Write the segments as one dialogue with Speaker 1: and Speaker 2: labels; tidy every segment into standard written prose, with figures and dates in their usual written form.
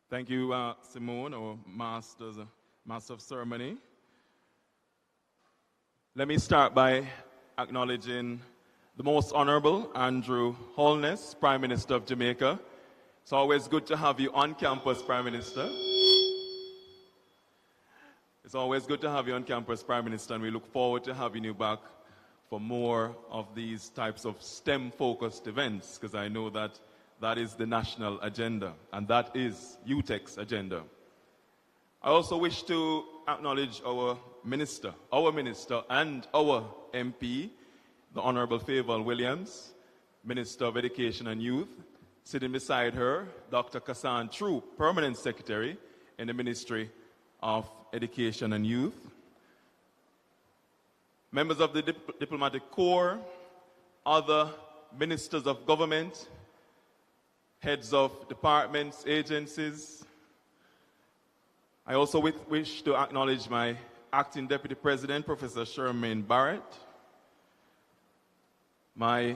Speaker 1: Thank you, Simone, our Master of Ceremony. Let me start by acknowledging the Most Honorable Andrew Holness, Prime Minister of Jamaica. It's always good to have you on campus, Prime Minister. It's always good to have you on campus, Prime Minister, and we look forward to having you back for more of these types of STEM-focused events, because I know that that is the national agenda, and that is UTEC's agenda. I also wish to acknowledge our minister and our MP, the Honorable Favour Williams, Minister of Education and Youth. Sitting beside her, Dr. Kassan Troop, Permanent Secretary in the Ministry of Education and Youth. Members of the Diplomatic Corps, other ministers of government, heads of departments, agencies. I also wish to acknowledge my Acting Deputy President, Professor Shermaine Barrett, my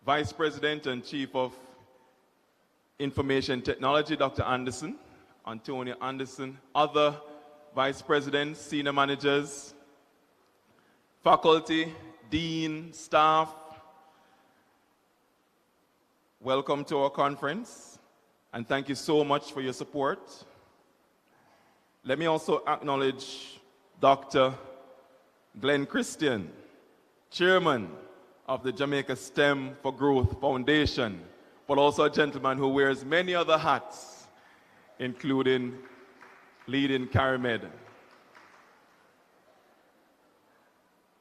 Speaker 1: Vice President and Chief of Information Technology, Dr. Antonio Anderson, other Vice Presidents, Senior Managers, faculty, dean, staff. Welcome to our conference, and thank you so much for your support. Let me also acknowledge Dr. Glenn Christian, Chairman of the Jamaica STEM for Growth Foundation, but also a gentleman who wears many other hats, including leading CARIMED.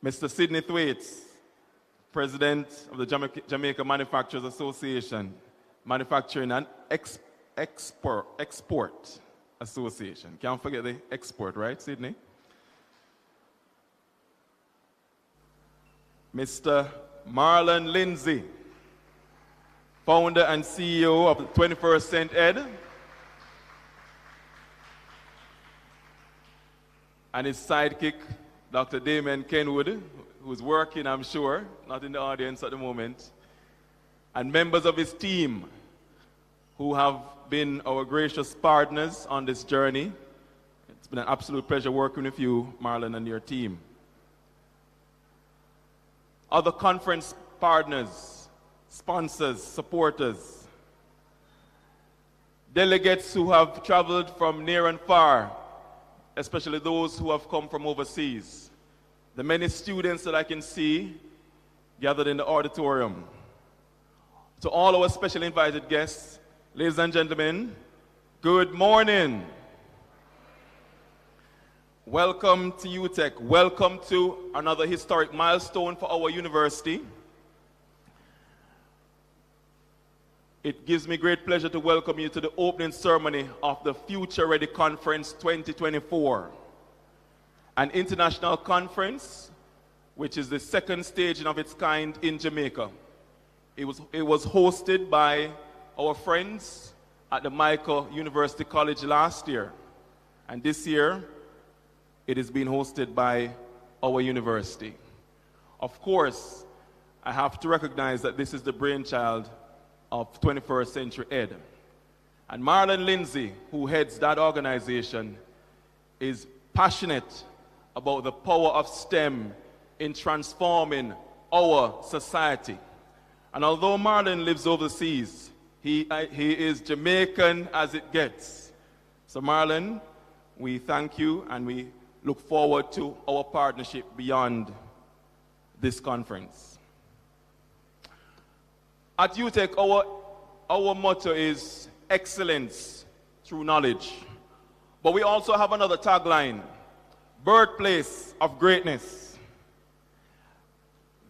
Speaker 1: Mr. Sidney Thwaites, President of the Jamaica Manufacturers Association, Manufacturing and Export Association. Can't forget the export, right, Sidney? Mr. Marlon Lindsay, founder and CEO of the 21st Cent Ed, and his sidekick, Dr. Damien Kenwood, who's working, I'm sure, not in the audience at the moment, and members of his team who have been our gracious partners on this journey. It's been an absolute pleasure working with you, Marlon, and your team. Other conference partners, sponsors, supporters, delegates who have traveled from near and far, especially those who have come from overseas, the many students that I can see gathered in the auditorium. To all our special invited guests, ladies and gentlemen, good morning. Welcome to UTEC. Welcome to another historic milestone for our university. It gives me great pleasure to welcome you to the opening ceremony of the Future Ready Conference 2024, an international conference which is the second stage of its kind in Jamaica. It was hosted by our friends at the Michael University College last year, and this year it is being hosted by our university. Of course, I have to recognize that this is the brainchild of 21st Century Ed. And Marlon Lindsay, who heads that organization, is passionate about the power of STEM in transforming our society. And although Marlon lives overseas, he is Jamaican as it gets. So Marlon, we thank you and we look forward to our partnership beyond this conference. At UTEC, our motto is excellence through knowledge. But we also have another tagline, birthplace of greatness.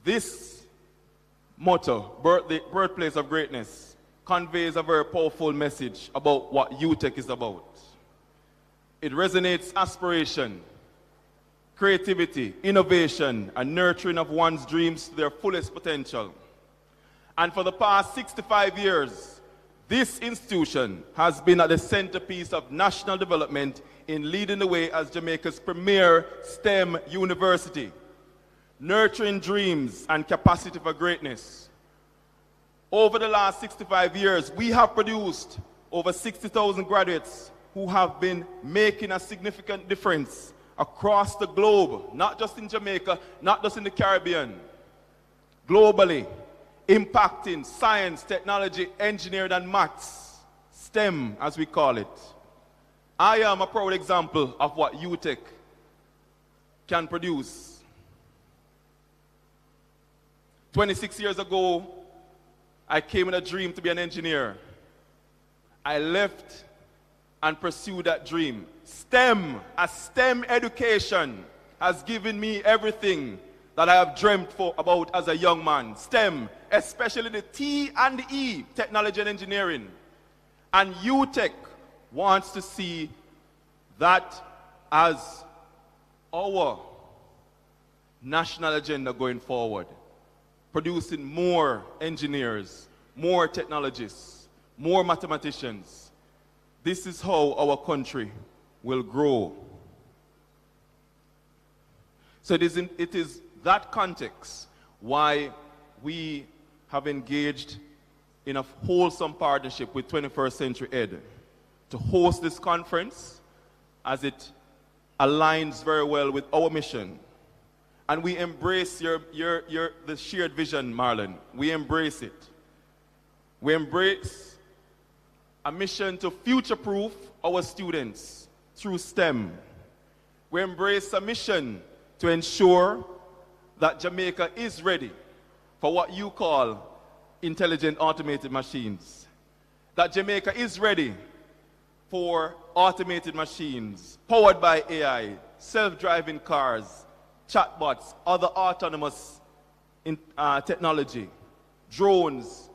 Speaker 1: This motto, the birthplace of greatness, conveys a very powerful message about what UTEC is about. It resonates aspiration, creativity, innovation, and nurturing of one's dreams to their fullest potential. And for the past 65 years, this institution has been at the centerpiece of national development in leading the way as Jamaica's premier STEM university, nurturing dreams and capacity for greatness. Over the last 65 years, we have produced over 60,000 graduates who have been making a significant difference across the globe, not just in Jamaica, not just in the Caribbean, globally, impacting science, technology, engineering, and maths, STEM as we call it. I am a proud example of what UTech can produce. 26 years ago, I came with a dream to be an engineer. I left and pursued that dream. STEM, a STEM education, has given me everything that I have dreamt about as a young man. STEM, especially the T and the E, technology and engineering. And UTech wants to see that as our national agenda going forward, producing more engineers, more technologists, more mathematicians. This is how our country will grow. So it is that context why we have engaged in a wholesome partnership with 21st Century Ed to host this conference, as it aligns very well with our mission. And we embrace the shared vision, Marlon. We embrace it. We embrace a mission to future-proof our students through STEM. We embrace a mission to ensure that Jamaica is ready for what you call intelligent automated machines. That Jamaica is ready for automated machines powered by AI, self-driving cars, chatbots, other autonomous technology, drones,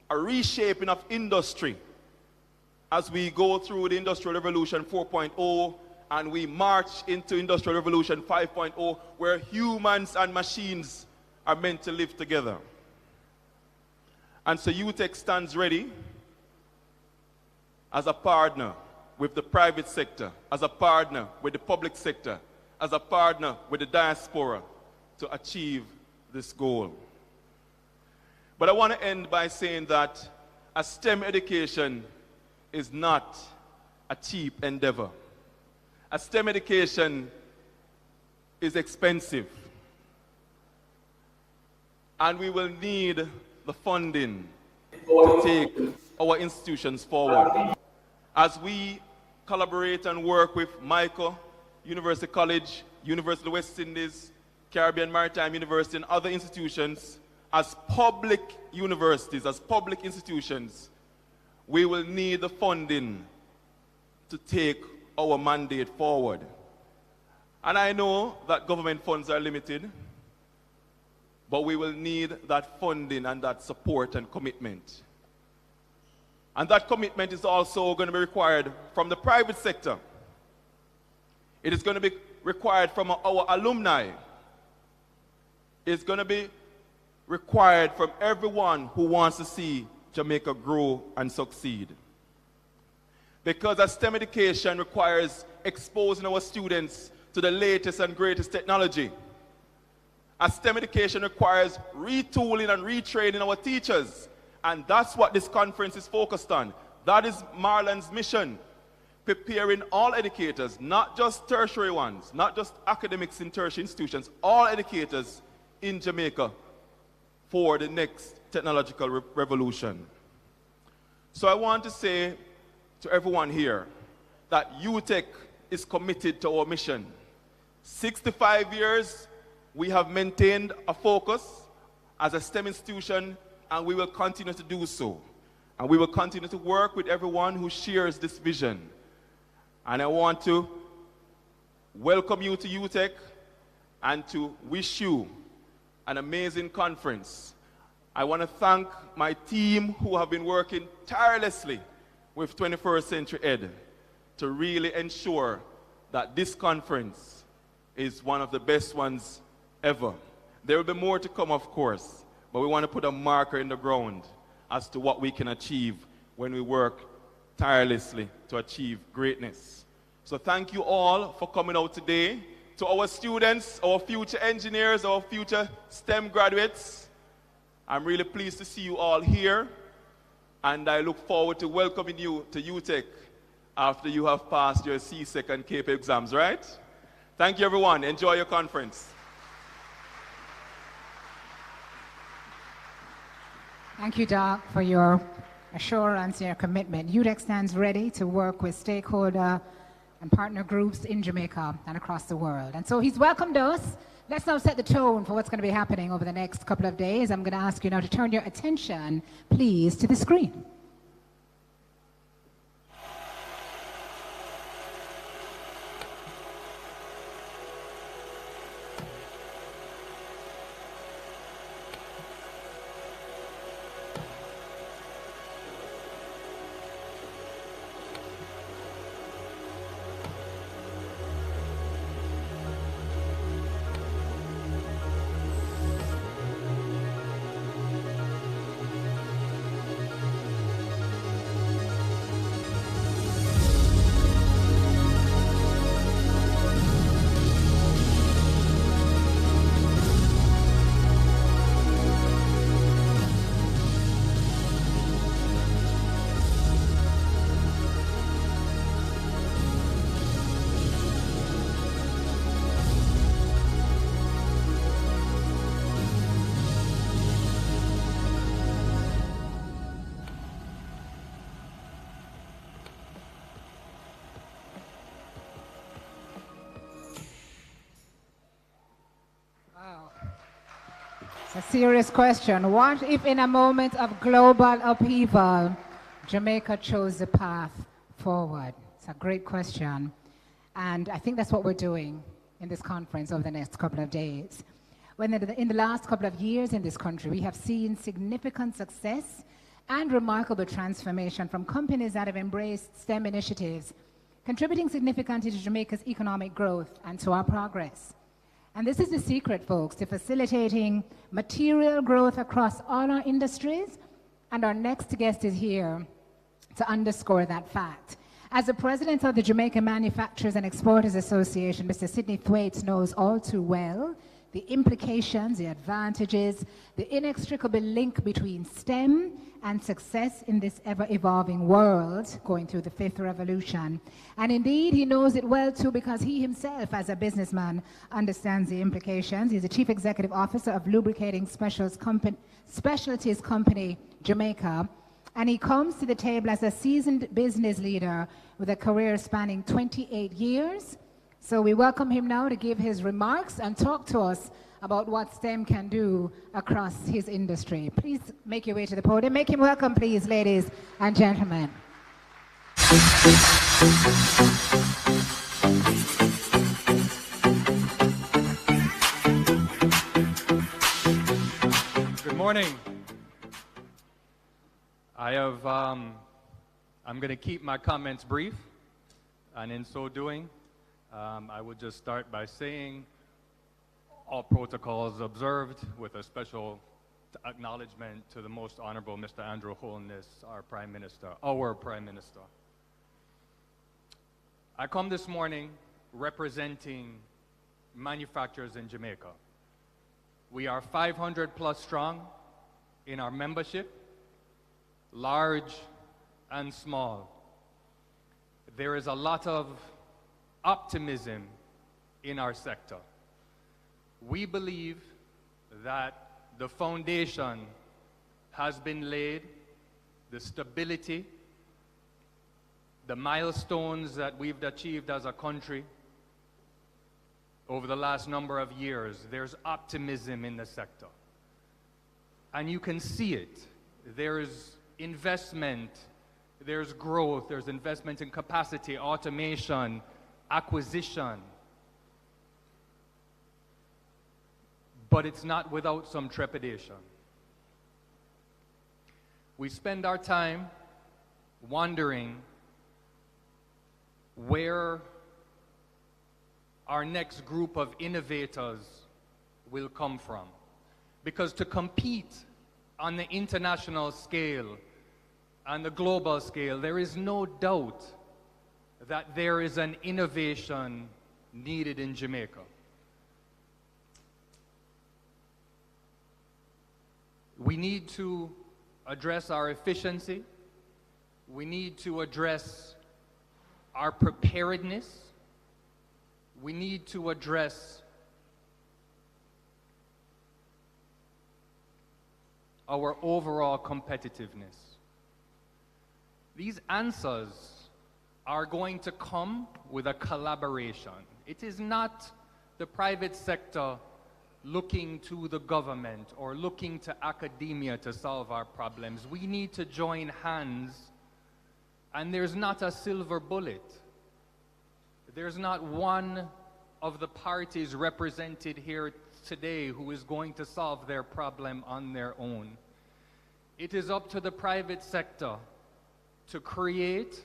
Speaker 1: a reshaping of industry as we go through the Industrial Revolution 4.0 and we march into Industrial Revolution 5.0, where humans and machines are meant to live together. And so UTech stands ready as a partner with the private sector, as a partner with the public sector, as a partner with the diaspora to achieve this goal. But I want to end by saying that a STEM education is not a cheap endeavor. A STEM education is expensive. And we will need the funding to take our institutions forward. As we collaborate and work with MICA, University College, University of the West Indies, Caribbean Maritime University, and other institutions, as public universities, as public institutions, we will need the funding to take our mandate forward. And I know that government funds are limited, but we will need that funding and that support and commitment. And that commitment is also going to be required from the private sector. It is going to be required from our alumni. It's going to be required from everyone who wants to see Jamaica grow and succeed. Because a STEM education requires exposing our students to the latest and greatest technology. A STEM education requires retooling and retraining our teachers. And that's what this conference is focused on. That is Marlon's mission. Preparing all educators, not just tertiary ones, not just academics in tertiary institutions, all educators in Jamaica for the next technological revolution. So I want to say to everyone here that UTech is committed to our mission. 65 years, we have maintained a focus as a STEM institution, and we will continue to do so. And we will continue to work with everyone who shares this vision. And I want to welcome you to UTech and to wish you an amazing conference. I want to thank my team who have been working tirelessly with 21st Century Ed to really ensure that this conference is one of the best ones ever. There will be more to come, of course, but we want to put a marker in the ground as to what we can achieve when we work tirelessly to achieve greatness. So thank you all for coming out today. To our students, our future engineers, our future STEM graduates, I'm really pleased to see you all here. And I look forward to welcoming you to UTech after you have passed your CSEC and CAPE exams, right? Thank you, everyone. Enjoy your conference.
Speaker 2: Thank you, Doc, for your assurance and your commitment. UTech stands ready to work with stakeholder and partner groups in Jamaica and across the world. And so he's welcomed us. Let's now set the tone for what's going to be happening over the next couple of days. I'm going to ask you now to turn your attention, please, to the screen. It's a serious question. What if in a moment of global upheaval, Jamaica chose the path forward? It's a great question. And I think that's what we're doing in this conference over the next couple of days. When in the last couple of years in this country, we have seen significant success and remarkable transformation from companies that have embraced STEM initiatives, contributing significantly to Jamaica's economic growth and to our progress. And this is the secret, folks, to facilitating material growth across all our industries. And our next guest is here to underscore that fact. As the president of the Jamaica Manufacturers and Exporters Association, Mr. Sidney Thwaites knows all too well the implications, the advantages, the inextricable link between STEM and success in this ever-evolving world going through the fifth revolution. And indeed, he knows it well too, because he himself, as a businessman, understands the implications. He's the Chief Executive Officer of Lubricating Specialties Company, Jamaica, and he comes to the table as a seasoned business leader with a career spanning 28 years. So we welcome him now to give his remarks and talk to us about what STEM can do across his industry. Please make your way to the podium. Make him welcome, please, ladies and gentlemen.
Speaker 3: Good morning. I'm going to keep my comments brief, and in so doing, I would just start by saying all protocols observed, with a special acknowledgement to the Most Honorable Mr. Andrew Holness, our Prime Minister. I come this morning representing manufacturers in Jamaica. We are 500 plus strong in our membership, large and small. There is a lot of optimism in our sector. We believe that the foundation has been laid, the stability, the milestones that we've achieved as a country over the last number of years. There's optimism in the sector. And you can see it. There's investment, there's growth, there's investment in capacity, automation, acquisition. But it's not without some trepidation. We spend our time wondering where our next group of innovators will come from. Because to compete on the international scale and the global scale, there is no doubt that there is an innovation needed in Jamaica. We need to address our efficiency We need to address our preparedness. We need to address our overall competitiveness. These answers are going to come with a collaboration. It is not the private sector looking to the government or looking to academia to solve our problems. We need to join hands, and there's not a silver bullet. There's not one of the parties represented here today who is going to solve their problem on their own. It is up to the private sector to create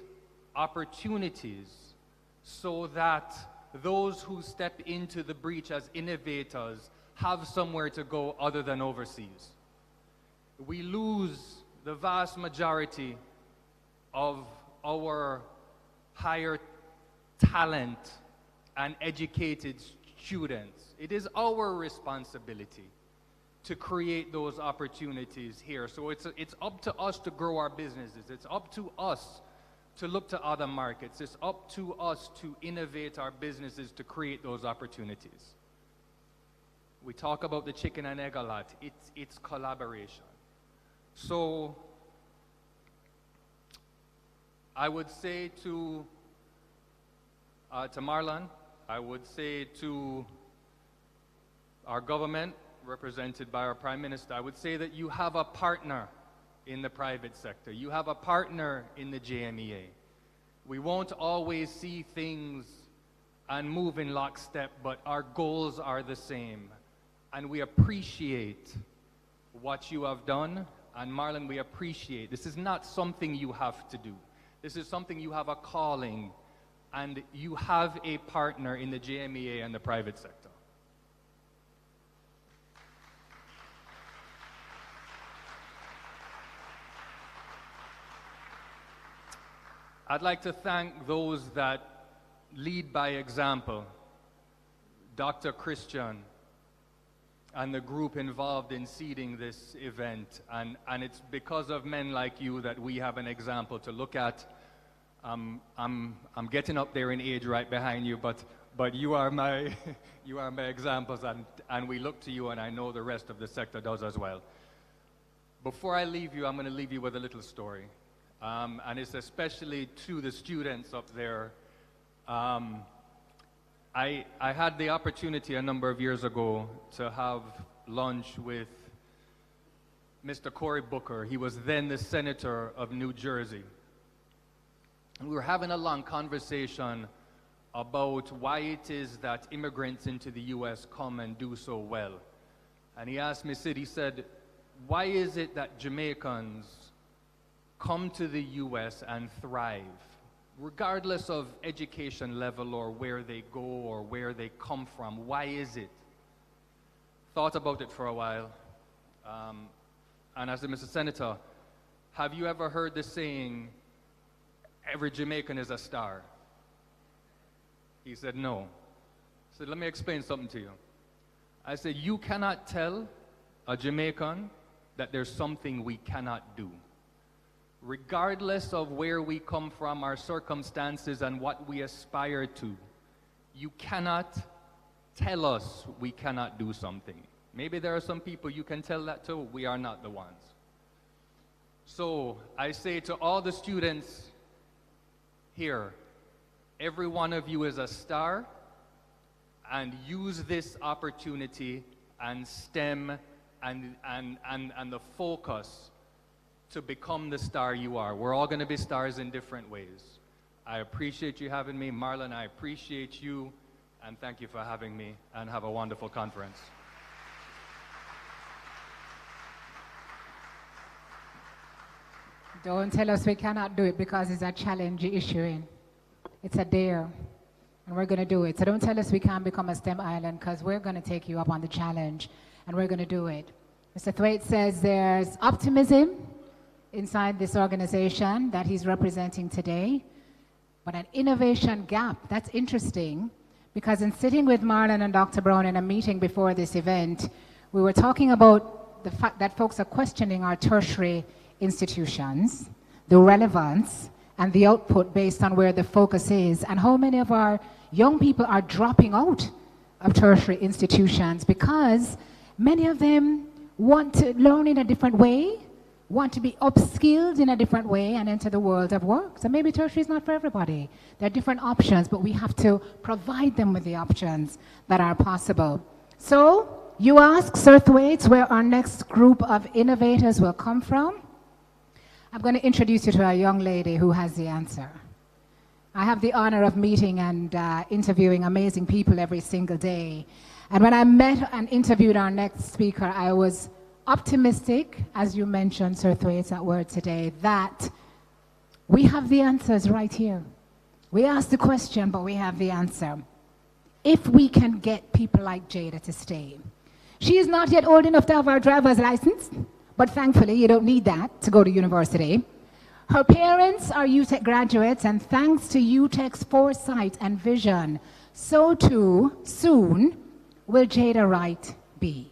Speaker 3: opportunities so that those who step into the breach as innovators have somewhere to go other than overseas. We lose the vast majority of our higher talent and educated students. It is our responsibility to create those opportunities here. So it's up to us to grow our businesses. It's up to us to look to other markets. It's up to us to innovate our businesses to create those opportunities. We talk about the chicken and egg a lot. It's collaboration. So I would say to Marlon, I would say to our government, represented by our Prime Minister, I would say that you have a partner in the private sector. You have a partner in the JMEA. We won't always see things and move in lockstep, but our goals are the same. And we appreciate what you have done. And Marlon, we appreciate. This is not something you have to do. This is something you have a calling, and you have a partner in the JMEA and the private sector. I'd like to thank those that lead by example. Dr. Christian and the group involved in seeding this event. And it's because of men like you that we have an example to look at. I'm getting up there in age right behind you, but you are my, you are my examples, and we look to you, and I know the rest of the sector does as well. Before I leave you, I'm going to leave you with a little story. And it's especially to the students up there. I had the opportunity a number of years ago to have lunch with Mr. Cory Booker. He was then the Senator of New Jersey. And we were having a long conversation about why it is that immigrants into the U.S. come and do so well. And he asked me, Sid, he said, why is it that Jamaicans come to the U.S. and thrive, regardless of education level or where they go or where they come from? Why is it? Thought about it for a while. And I said, Mr. Senator, have you ever heard the saying, every Jamaican is a star? He said, no. I said, let me explain something to you. I said, you cannot tell a Jamaican that there's something we cannot do. Regardless of where we come from, our circumstances, and what we aspire to, you cannot tell us we cannot do something. Maybe there are some people you can tell that to. We are not the ones. So I say to all the students here, every one of you is a star, and use this opportunity and STEM and the focus to become the star you are. We're all going to be stars in different ways. I appreciate you having me. Marlon, I appreciate you, and thank you for having me, and have a wonderful conference.
Speaker 2: Don't tell us we cannot do it, because it's a challenge you're issuing. It's a dare, and we're going to do it. So don't tell us we can't become a STEM island, because we're going to take you up on the challenge, and we're going to do it. Mr. Thwaite says there's optimism inside this organization that he's representing today, but an innovation gap. That's interesting, because in sitting with Marlon and Dr. Brown in a meeting before this event, we were talking about the fact that folks are questioning our tertiary institutions. the relevance, and the output based on where the focus is, and how many of our young people are dropping out of tertiary institutions because many of them want to learn in a different way, want to be upskilled in a different way and enter the world of work. So maybe tertiary is not for everybody. There are different options, but we have to provide them with the options that are possible. So you ask, Sir Thwaites, where our next group of innovators will come from. I'm going to introduce you to a young lady who has the answer. I have the honor of meeting and interviewing amazing people every single day. And when I met and interviewed our next speaker, I was optimistic, as you mentioned, Sir Thwaites, that word today, that we have the answers right here. We asked the question, but we have the answer. If we can get people like Jada to stay. She is not yet old enough to have her driver's license, but thankfully you don't need that to go to university. Her parents are UTech graduates, and thanks to UTech's foresight and vision, so too soon will Jada Wright be.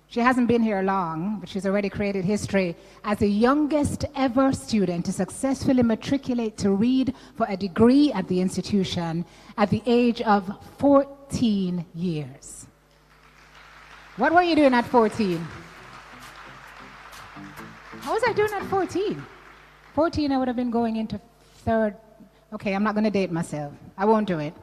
Speaker 2: She hasn't been here long, but she's already created history as the youngest ever student to successfully matriculate to read for a degree at the institution at the age of 14 years. What were you doing at 14? What was I doing at 14? 14, I would have been going into third. Okay, I'm not going to date myself. I won't do it.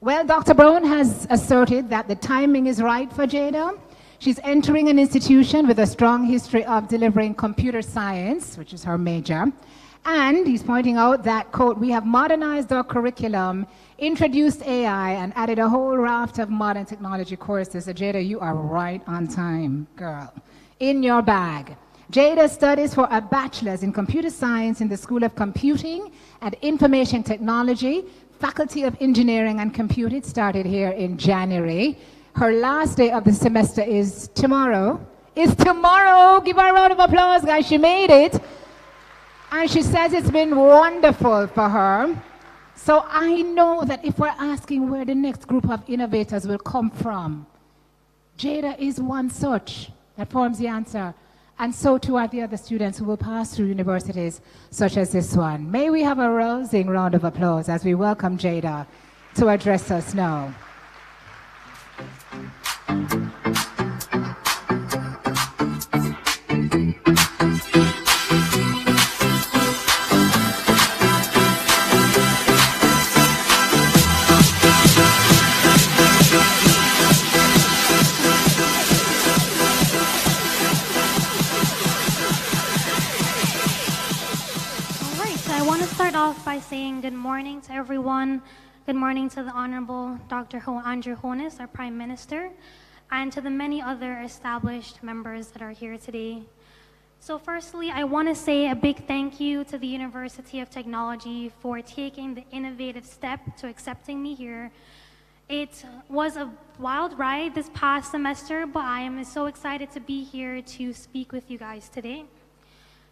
Speaker 2: Well, Dr. Brown has asserted that the timing is right for Jada. She's entering an institution with a strong history of delivering computer science, which is her major. And he's pointing out that, quote, we have modernized our curriculum, introduced AI, and added a whole raft of modern technology courses. So Jada, you are right on time, girl. In your bag. Jada studies for a bachelor's in computer science in the School of Computing and Information Technology, Faculty of Engineering and Computing. It started here in January. Her last day of the semester is tomorrow. It's tomorrow. Give her a round of applause, guys. She made it. And she says it's been wonderful for her. So I know that if we're asking where the next group of innovators will come from, Jada is one such that forms the answer. And so too are the other students who will pass through universities such as this one. May we have a rousing round of applause as we welcome Jada to address us now.
Speaker 4: Off by saying good morning to everyone. Good morning to the Honorable Dr. Andrew Holness, our Prime Minister, and to the many other established members that are here today. So firstly, I want to say a big thank you to the University of Technology for taking the innovative step to accepting me here. It was a wild ride this past semester, but I am so excited to be here to speak with you guys today.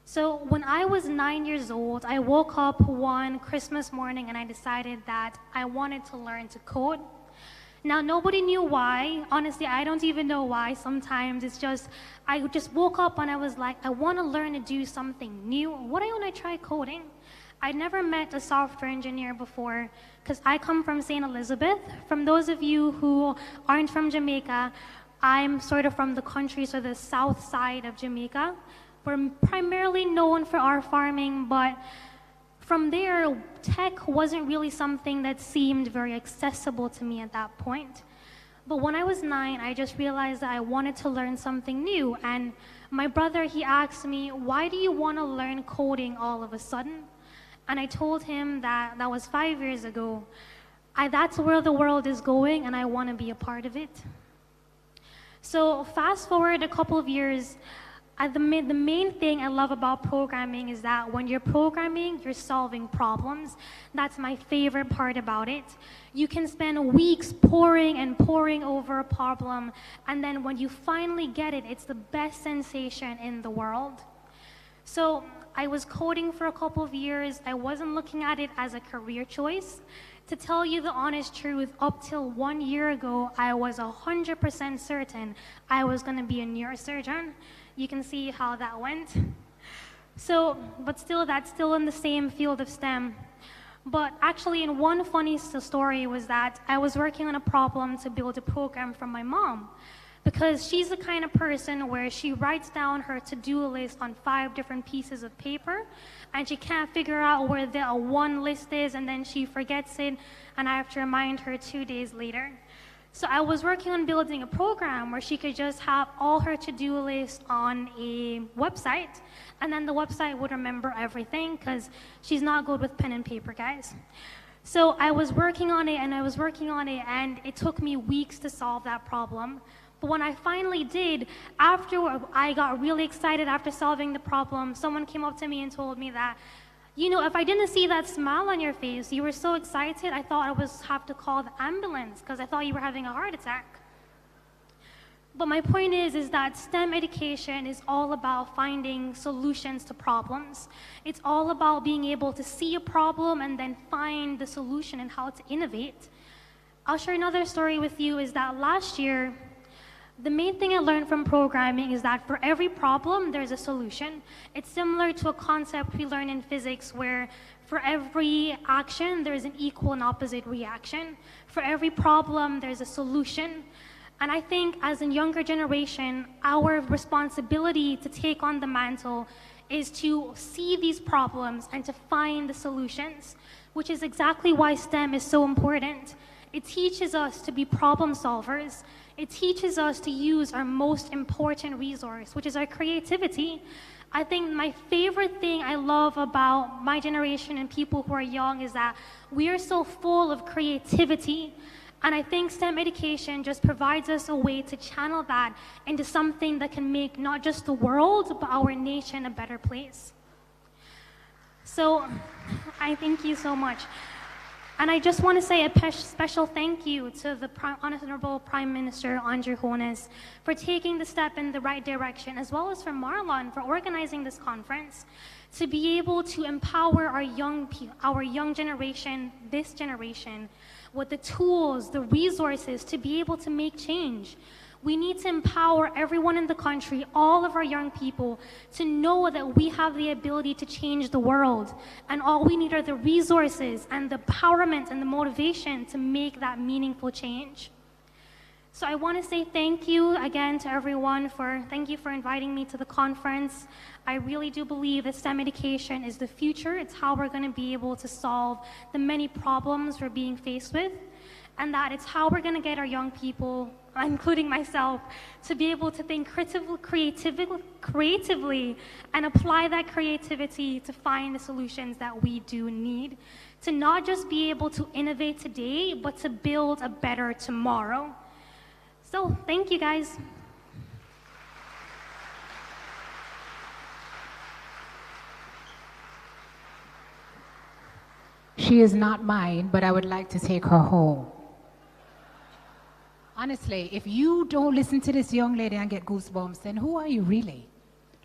Speaker 4: So when I was 9 years old, I woke up one Christmas morning and I decided that I wanted to learn to code. Now, nobody knew why. Honestly, I don't even know why. Sometimes it's just, I just woke up and I was like, I want to learn to do something new. Why don't I try coding? I never met a software engineer before because I come from St. Elizabeth. From those of you who aren't from Jamaica, I'm sort of from the country, so the south side of Jamaica. We're primarily known for our farming, but from there, tech wasn't really something that seemed very accessible to me at that point. But when I was 9, I just realized that I wanted to learn something new. And my brother, he asked me, why do you want to learn coding all of a sudden? And I told him that that was 5 years ago. That's where the world is going, and I want to be a part of it. So fast forward a couple of years, the main thing I love about programming is that when you're programming, you're solving problems. That's my favorite part about it. You can spend weeks poring and poring over a problem, and then when you finally get it, it's the best sensation in the world. So I was coding for a couple of years. I wasn't looking at it as a career choice. To tell you the honest truth, up till 1 year ago, I was 100% certain I was going to be a neurosurgeon. You can see how that went. So, but still, that's still in the same field of STEM. But actually, in one funny story was that I was working on a problem to build a program for my mom, because she's the kind of person where she writes down her to-do list on 5 different pieces of paper, and she can't figure out where the one list is, and then she forgets it, and I have to remind her 2 days later. So I was working on building a program where she could just have all her to-do list on a website, and then the website would remember everything, because she's not good with pen and paper, guys. So I was working on it, and it took me weeks to solve that problem. But when I finally did, after I got really excited after solving the problem, someone came up to me and told me that, you know, if I didn't see that smile on your face, you were so excited, I thought I was have to call the ambulance because I thought you were having a heart attack. But my point is that STEM education is all about finding solutions to problems. It's all about being able to see a problem and then find the solution and how to innovate. I'll share another story with you is that last year, the main thing I learned from programming is that for every problem, there's a solution. It's similar to a concept we learn in physics where for every action, there's an equal and opposite reaction. For every problem, there's a solution. And I think as a younger generation, our responsibility to take on the mantle is to see these problems and to find the solutions, which is exactly why STEM is so important. It teaches us to be problem solvers. It teaches us to use our most important resource, which is our creativity. I think my favorite thing I love about my generation and people who are young is that we are so full of creativity. And I think STEM education just provides us a way to channel that into something that can make not just the world, but our nation a better place. So I thank you so much. And I just want to say a special thank you to the Honorable Prime Minister Andrew Jones for taking the step in the right direction, as well as for Marlon for organizing this conference, to be able to empower our young generation, this generation, with the tools, the resources to be able to make change. We need to empower everyone in the country, all of our young people, to know that we have the ability to change the world. And all we need are the resources and the empowerment and the motivation to make that meaningful change. So I want to say thank you again to everyone thank you for inviting me to the conference. I really do believe that STEM education is the future. It's how we're going to be able to solve the many problems we're being faced with, and that it's how we're going to get our young people, including myself, to be able to think creatively and apply that creativity to find the solutions that we do need, to not just be able to innovate today, but to build a better tomorrow. So thank you, guys.
Speaker 2: She is not mine, but I would like to take her home. Honestly, if you don't listen to this young lady and get goosebumps, then who are you really?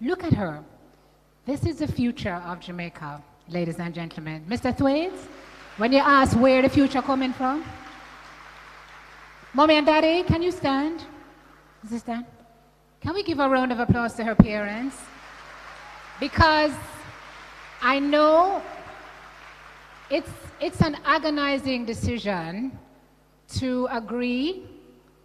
Speaker 2: Look at her. This is the future of Jamaica, ladies and gentlemen. Mr. Thwaites, when you ask where the future coming from, Mommy and Daddy, can you stand? Does he stand? Can we give a round of applause to her parents? Because I know it's an agonizing decision to agree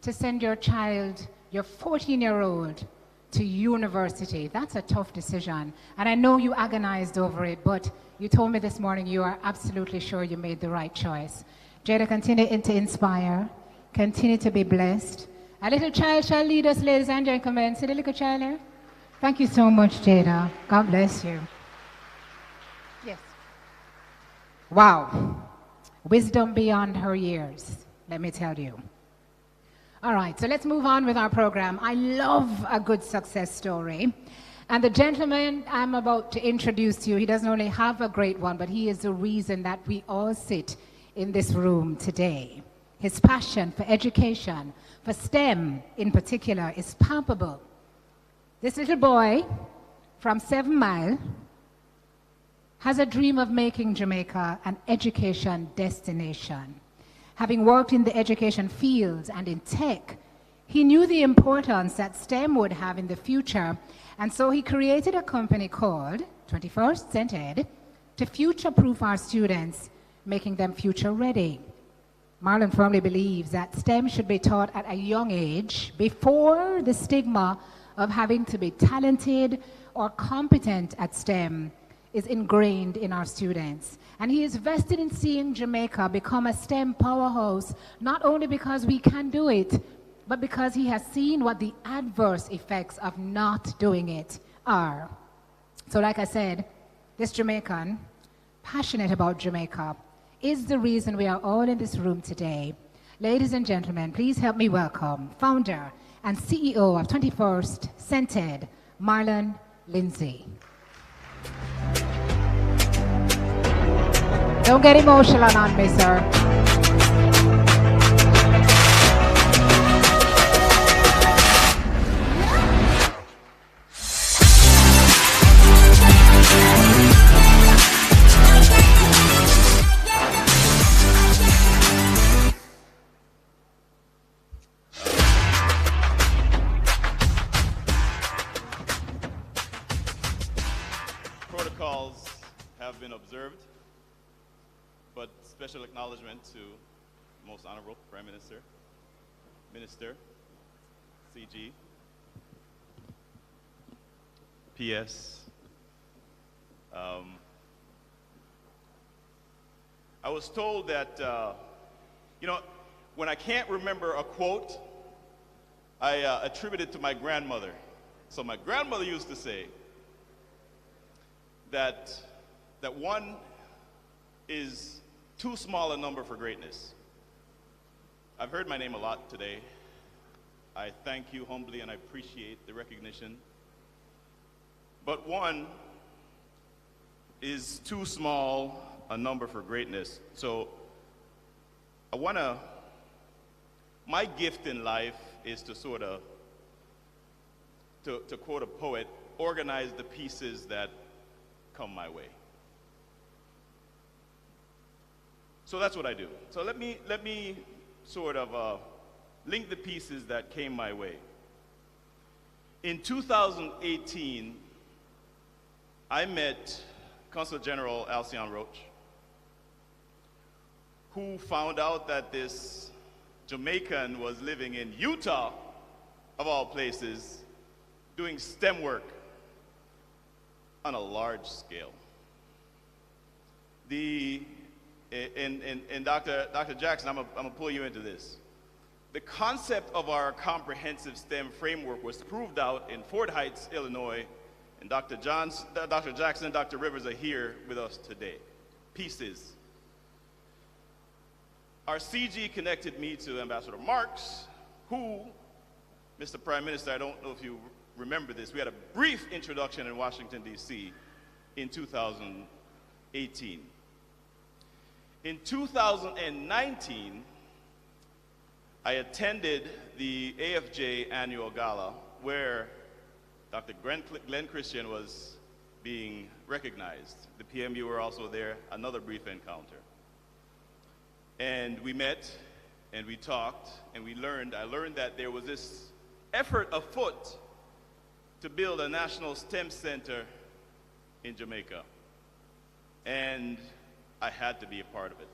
Speaker 2: to send your child, your 14-year-old, to university. That's a tough decision. And I know you agonized over it, but you told me this morning you are absolutely sure you made the right choice. Jada, continue to inspire. Continue to be blessed. A little child shall lead us, ladies and gentlemen. See the little child there? Thank you so much, Jada. God bless you. Yes. Wow. Wisdom beyond her years, let me tell you. All right, so let's move on with our program. I love a good success story. And the gentleman I'm about to introduce to you, he doesn't only have a great one, but he is the reason that we all sit in this room today. His passion for education, for STEM in particular, is palpable. This little boy from 7 Mile has a dream of making Jamaica an education destination. Having worked in the education fields and in tech, he knew the importance that STEM would have in the future, and so he created a company called 21st centered to future-proof our students, making them future-ready. Marlon firmly believes that STEM should be taught at a young age before the stigma of having to be talented or competent at STEM is ingrained in our students. And he is vested in seeing Jamaica become a STEM powerhouse, not only because we can do it, but because he has seen what the adverse effects of not doing it are. So like I said, this Jamaican, passionate about Jamaica, is the reason we are all in this room today. Ladies and gentlemen, please help me welcome founder and CEO of 21st Centered, Marlon Lindsay. Don't get emotional on me, sir.
Speaker 1: Protocols have been observed, but special acknowledgement to Most Honorable Prime Minister, Minister, CG, PS. I was told that, when I can't remember a quote, I attribute it to my grandmother. So my grandmother used to say that one is too small a number for greatness. I've heard my name a lot today. I thank you humbly and I appreciate the recognition. But one is too small a number for greatness. So my gift in life is to sort of, to quote a poet, organize the pieces that come my way. So that's what I do. So let me sort of link the pieces that came my way. In 2018, I met Consul General Alcyon Roach, who found out that this Jamaican was living in Utah, of all places, doing STEM work on a large scale. And Dr. Jackson, I'm gonna pull you into this. The concept of our comprehensive STEM framework was proved out in Fort Heights, Illinois, and Dr. Jackson and Dr. Rivers are here with us today. Pieces. Our CG connected me to Ambassador Marks, who, Mr. Prime Minister, I don't know if you remember this, we had a brief introduction in Washington, D.C. in 2018. In 2019, I attended the AFJ annual gala where Dr. Glenn Christian was being recognized. The PMU were also there, another brief encounter. And we met and we talked and I learned that there was this effort afoot to build a national STEM center in Jamaica. And I had to be a part of it.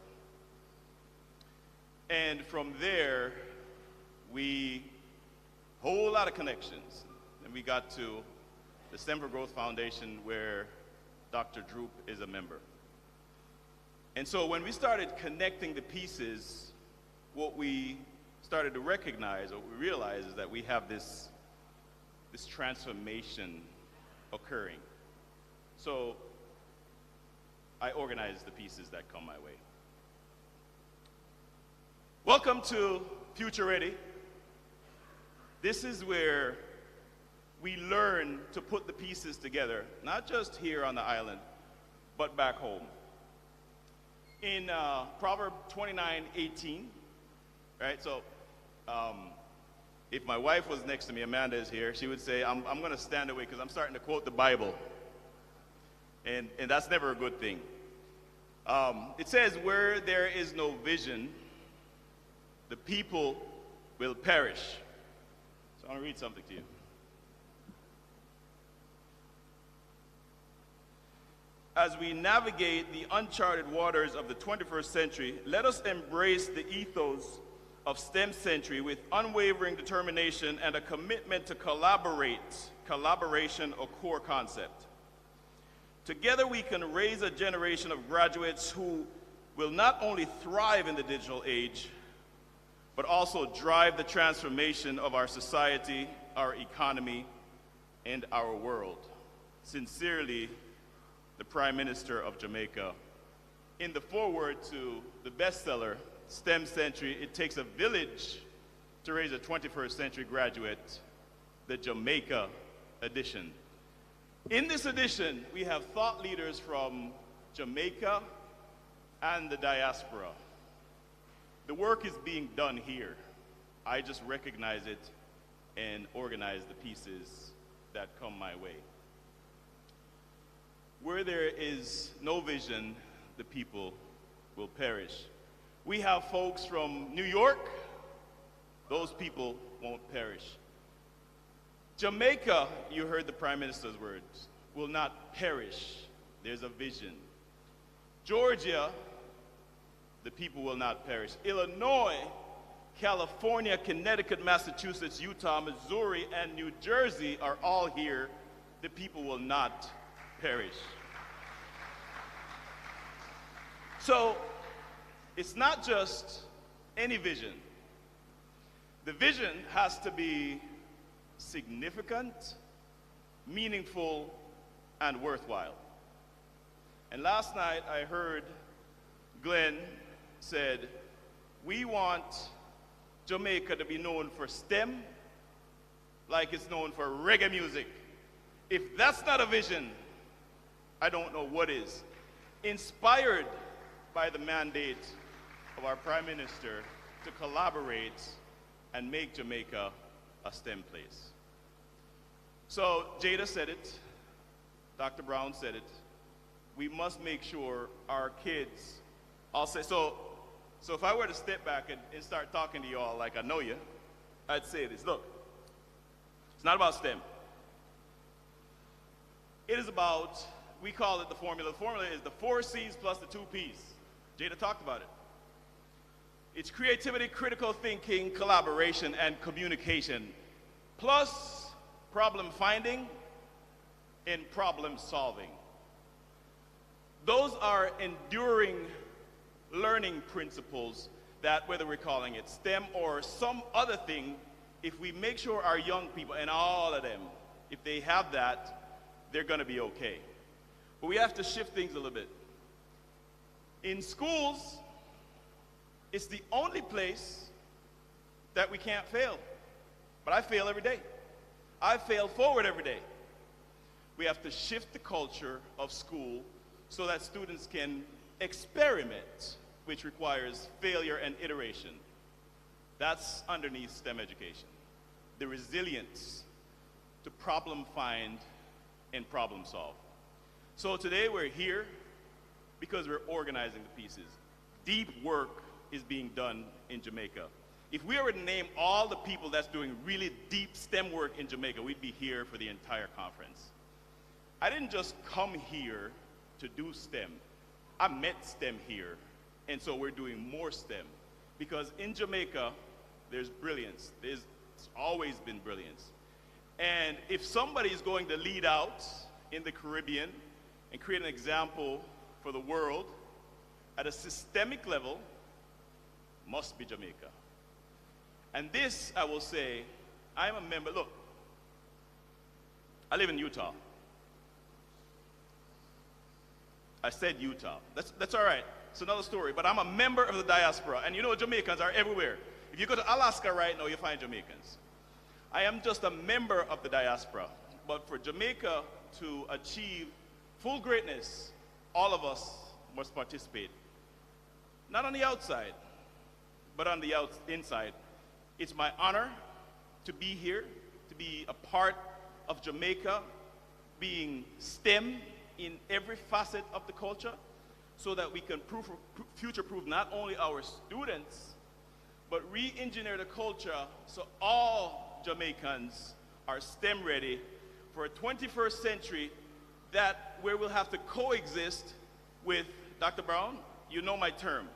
Speaker 1: And from there, whole lot of connections. And we got to the STEM for Growth Foundation where Dr. Droop is a member. And so when we started connecting the pieces, what we started to recognize, what we realized is that we have this transformation occurring. So I organize the pieces that come my way. Welcome to Future Ready. This is where we learn to put the pieces together, not just here on the island, but back home. In Proverbs 29:18, right? So if my wife was next to me, Amanda is here, she would say, I'm going to stand away because I'm starting to quote the Bible. And that's never a good thing. It says, where there is no vision, the people will perish. So I want to read something to you.
Speaker 5: as we navigate the uncharted waters of the 21st century, let us embrace the ethos of STEM century with unwavering determination and a commitment to collaboration a core concept. Together we can raise a generation of graduates who will not only thrive in the digital age, but also drive the transformation of our society, our economy, and our world. Sincerely, the Prime Minister of Jamaica. In the foreword to the bestseller, STEM Century, it takes a village to raise a 21st century graduate, the Jamaica edition. In this edition, we have thought leaders from Jamaica and the diaspora. The work is being done here. I just recognize it and organize the pieces that come my way. Where there is no vision, the people will perish. We have folks from New York, those people won't perish. Jamaica, you heard the Prime Minister's words, will not perish. There's a vision. Georgia, the people will not perish. Illinois, California, Connecticut, Massachusetts, Utah, Missouri, and New Jersey are all here. The people will not perish. So, it's not just any vision. The vision has to be significant, meaningful, and worthwhile. And last night I heard Glenn said, we want Jamaica to be known for STEM like it's known for reggae music. If that's not a vision, I don't know what is. Inspired by the mandate of our Prime Minister to collaborate and make Jamaica a STEM place. So Jada said it, Dr. Brown said it, we must make sure our kids, I'll say, so if I were to step back and start talking to y'all like I know you, I'd say this, look, it's not about STEM. It is about, we call it the formula. The formula is the 4 C's plus the 2 P's. Jada talked about it. It's creativity, critical thinking, collaboration, and communication, plus problem finding and problem solving. Those are enduring learning principles that, whether we're calling it STEM or some other thing, if we make sure our young people, and all of them, if they have that, they're going to be okay. But we have to shift things a little bit. In schools, it's the only place that we can't fail. But I fail every day. I fail forward every day. We have to shift the culture of school so that students can experiment, which requires failure and iteration. That's underneath STEM education. The resilience to problem find and problem solve. So today we're here because we're organizing the pieces. Deep work is being done in Jamaica. If we were to name all the people that's doing really deep STEM work in Jamaica, we'd be here for the entire conference. I didn't just come here to do STEM. I met STEM here, and so we're doing more STEM. Because in Jamaica, there's brilliance. There's always been brilliance. And if somebody is going to lead out in the Caribbean and create an example for the world at a systemic level, must be Jamaica. And this, I will say, I'm a member, look, I live in Utah. I said Utah. That's all right. It's another story. But I'm a member of the diaspora. And you know Jamaicans are everywhere. If you go to Alaska right now, you'll find Jamaicans. I am just a member of the diaspora. But for Jamaica to achieve full greatness, all of us must participate. Not on the outside, but on the inside. It's my honor to be here, to be a part of Jamaica, being STEM in every facet of the culture, so that we can future-proof not only our students, but re-engineer the culture so all Jamaicans are STEM ready for a 21st century that where we'll have to coexist with, Dr. Brown, you know my term,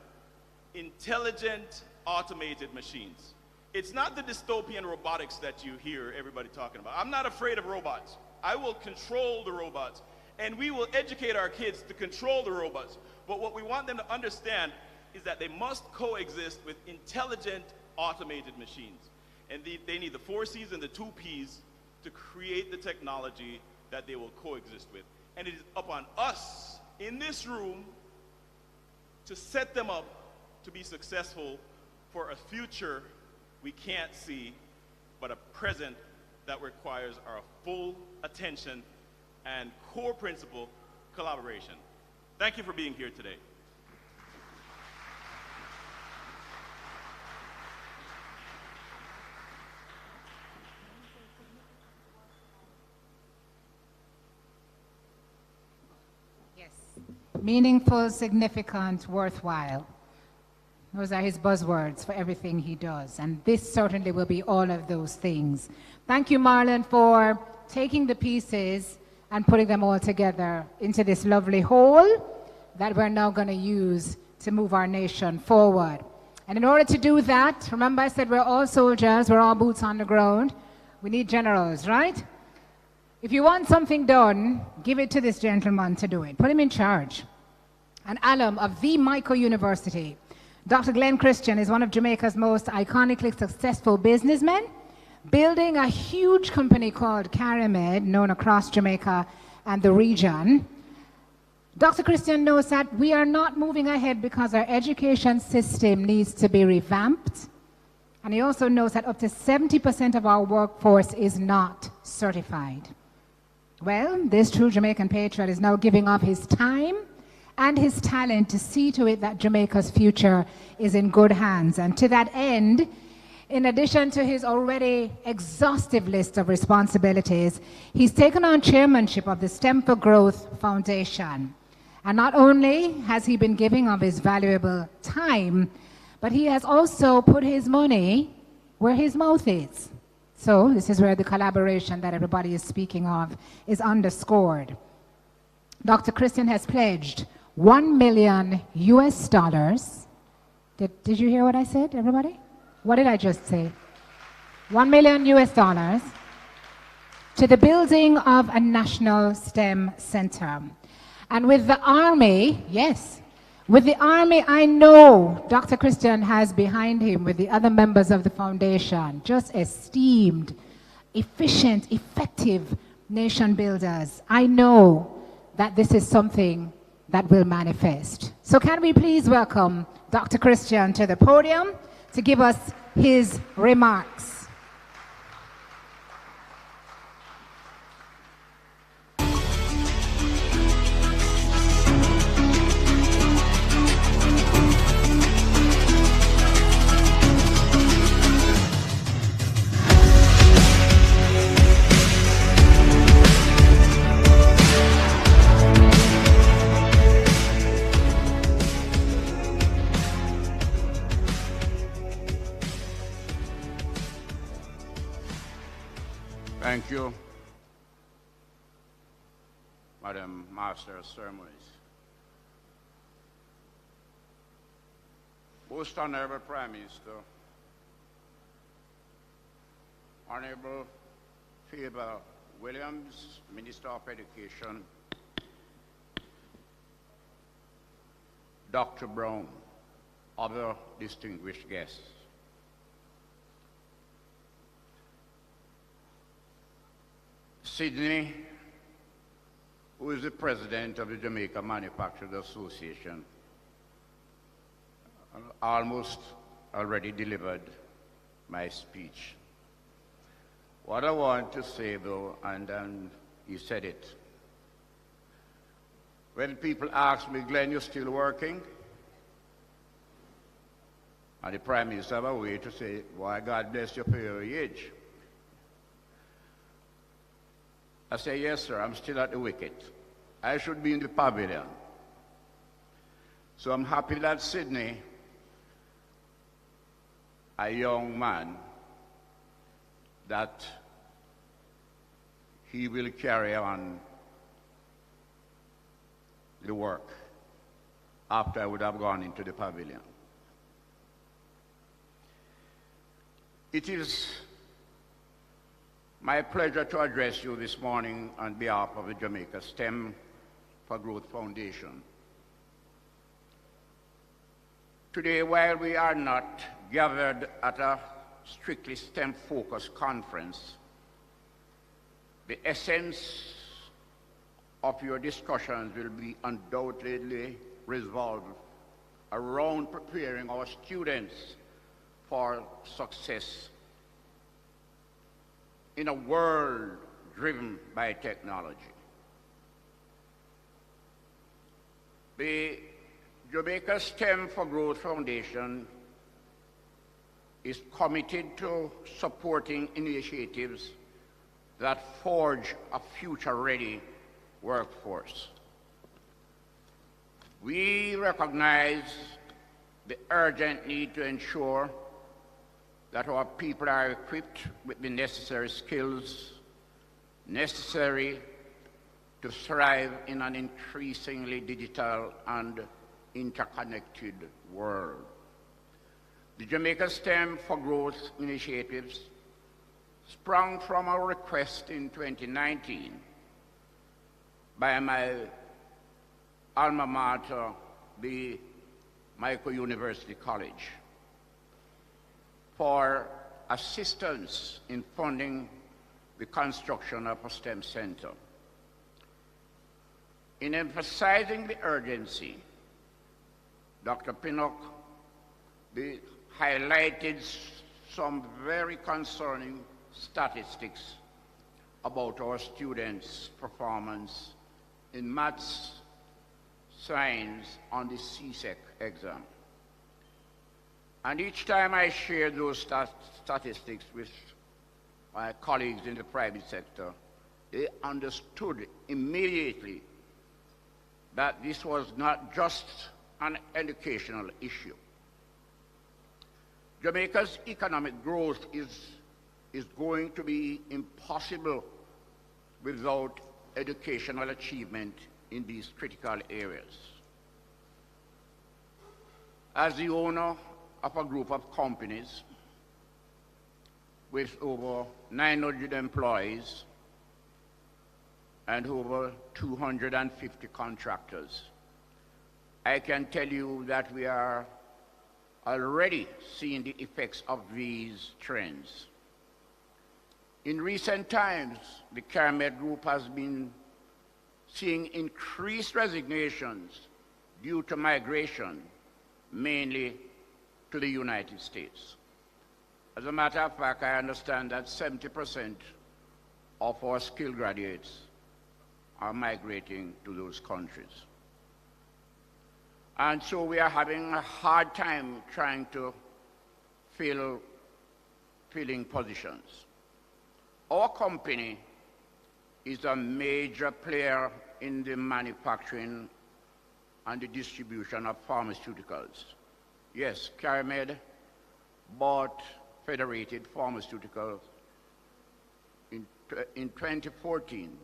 Speaker 5: intelligent automated machines. It's not the dystopian robotics that you hear everybody talking about. I'm not afraid of robots. I will control the robots, and we will educate our kids to control the robots. But what we want them to understand is that they must coexist with intelligent automated machines. And they need the 4 C's and the 2 P's to create the technology that they will coexist with. And it is upon us in this room to set them up to be successful for a future we can't see, but a present that requires our full attention and core principle, collaboration. Thank you for being here today.
Speaker 2: Yes. Meaningful, significant, worthwhile. Those are his buzzwords for everything he does. And this certainly will be all of those things. Thank you, Marlon, for taking the pieces and putting them all together into this lovely whole that we're now going to use to move our nation forward. And in order to do that, remember I said we're all soldiers, we're all boots on the ground. We need generals, right? If you want something done, give it to this gentleman to do it. Put him in charge. An alum of the Michael University. Dr. Glenn Christian is one of Jamaica's most iconically successful businessmen, building a huge company called Caramed, known across Jamaica and the region. Dr. Christian knows that we are not moving ahead because our education system needs to be revamped. And he also knows that up to 70% of our workforce is not certified. Well, this true Jamaican patriot is now giving up his time and his talent to see to it that Jamaica's future is in good hands. And to that end, in addition to his already exhaustive list of responsibilities, he's taken on chairmanship of the STEM for Growth Foundation. And not only has he been giving of his valuable time, but he has also put his money where his mouth is. So this is where the collaboration that everybody is speaking of is underscored. Dr. Christian has pledged $1 million US. Did you hear what I said, everybody? What did I just say? $1 million US to the building of a national STEM center. And with the Army, yes, with the Army, I know Dr. Christian has behind him with the other members of the foundation, just esteemed, efficient, effective nation builders. I know that this is something that will manifest. So can we please welcome Dr. Christian to the podium to give us his remarks.
Speaker 6: Thank you, Madam Master of Ceremonies. Most Honorable Prime Minister, Honorable Faber Williams, Minister of Education, Dr. Brown, other distinguished guests. Sydney, who is the president of the Jamaica Manufacturers Association, almost already delivered my speech. What I want to say though, and he said it, when people ask me, Glenn, you're still working? And the Prime Minister have a way to say, why God bless you for your age. I say, yes, sir, I'm still at the wicket. I should be in the pavilion. So I'm happy that Sydney, a young man, that he will carry on the work after I would have gone into the pavilion. It is my pleasure to address you this morning on behalf of the Jamaica STEM for Growth Foundation. Today, while we are not gathered at a strictly STEM-focused conference, the essence of your discussions will be undoubtedly resolved around preparing our students for success in a world driven by technology. The Jamaica STEM for Growth Foundation is committed to supporting initiatives that forge a future-ready workforce. We recognize the urgent need to ensure that our people are equipped with the necessary skills necessary to thrive in an increasingly digital and interconnected world. The Jamaica STEM for Growth initiatives sprung from a request in 2019 by my alma mater, the Jamaica University College, for assistance in funding the construction of a STEM center. In emphasizing the urgency, Dr. Pinnock highlighted some very concerning statistics about our students' performance in maths, science on the CSEC exam. And each time I share those statistics with my colleagues in the private sector, they understood immediately that this was not just an educational issue. Jamaica's economic growth is going to be impossible without educational achievement in these critical areas. As the owner of a group of companies with over 900 employees and over 250 contractors, I can tell you that we are already seeing the effects of these trends. In recent times, the CARMED Group has been seeing increased resignations due to migration, mainly to the United States. As a matter of fact, I understand that 70% of our skilled graduates are migrating to those countries. And so we are having a hard time trying to filling positions. Our company is a major player in the manufacturing and the distribution of pharmaceuticals. Yes, CARMED bought Federated Pharmaceuticals in 2014.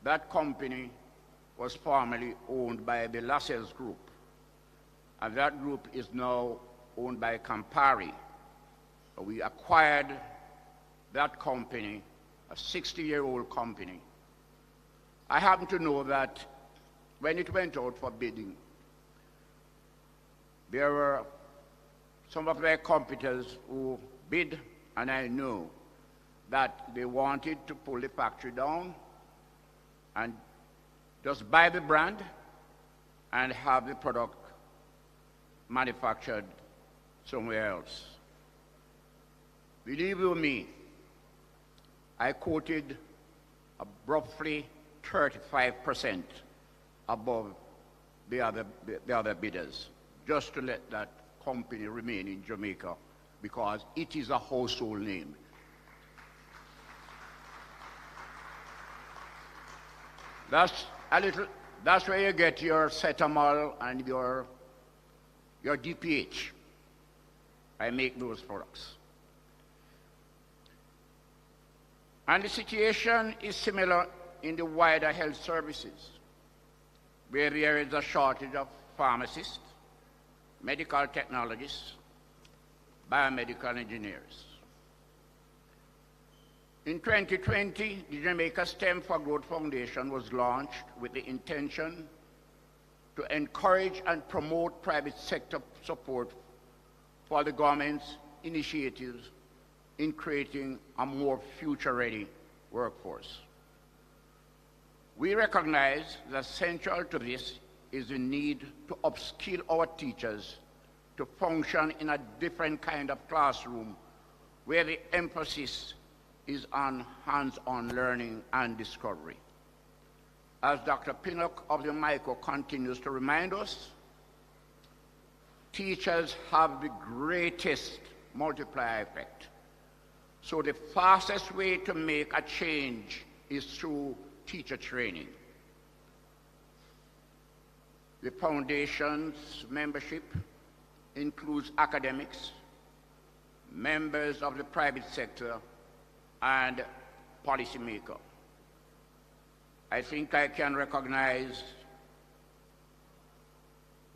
Speaker 6: That company was formerly owned by the Lascelles Group, and that group is now owned by Campari. We acquired that company, a 60-year-old company. I happen to know that when it went out for bidding, there were some of their competitors who bid, and I know that they wanted to pull the factory down and just buy the brand and have the product manufactured somewhere else. Believe you me, I quoted roughly 35% above the other bidders, just to let that company remain in Jamaica, because it is a household name. That's where you get your Cetamol and your DPH. I make those products. And the situation is similar in the wider health services. where there is a shortage of pharmacists, medical technologists, biomedical engineers. In 2020, the Jamaica STEM for Growth Foundation was launched with the intention to encourage and promote private sector support for the government's initiatives in creating a more future-ready workforce. We recognize that central to this is the need to upskill our teachers to function in a different kind of classroom where the emphasis is on hands-on learning and discovery. As Dr. Pinnock of the MICO continues to remind us, teachers have the greatest multiplier effect. So the fastest way to make a change is through teacher training. The foundation's membership includes academics, members of the private sector, and policymakers. I think I can recognize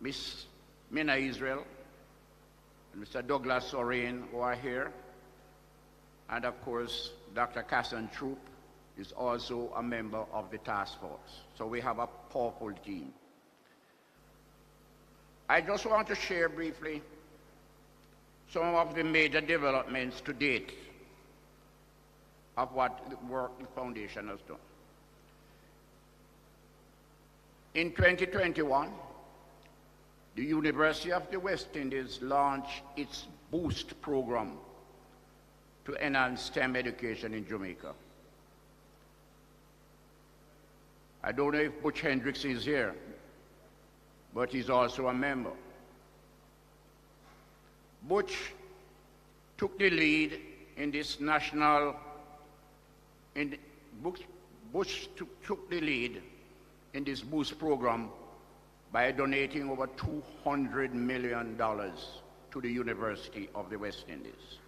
Speaker 6: Ms. Mina Israel and Mr. Douglas Sorain, who are here, and of course, Dr. Casson Troop is also a member of the task force. So we have a powerful team. I just want to share briefly some of the major developments to date of what the work the foundation has done. In 2021, the University of the West Indies launched its BOOST program to enhance STEM education in Jamaica. I don't know if Butch Hendricks is here, but he's also a member. Butch took the lead in this national, Butch took the lead in this BOOST program by donating over $200 million to the University of the West Indies.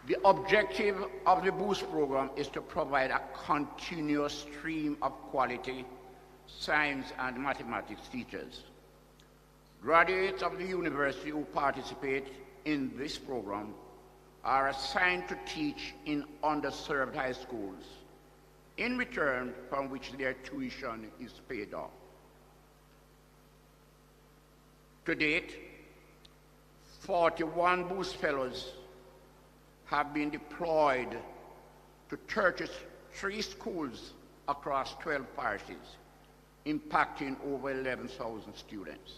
Speaker 6: The objective of the BOOST program is to provide a continuous stream of quality science and mathematics teachers. Graduates of the university who participate in this program are assigned to teach in underserved high schools, in return from which their tuition is paid off. To date, 41 BOOST fellows have been deployed to 33 schools across 12 parishes, impacting over 11,000 students.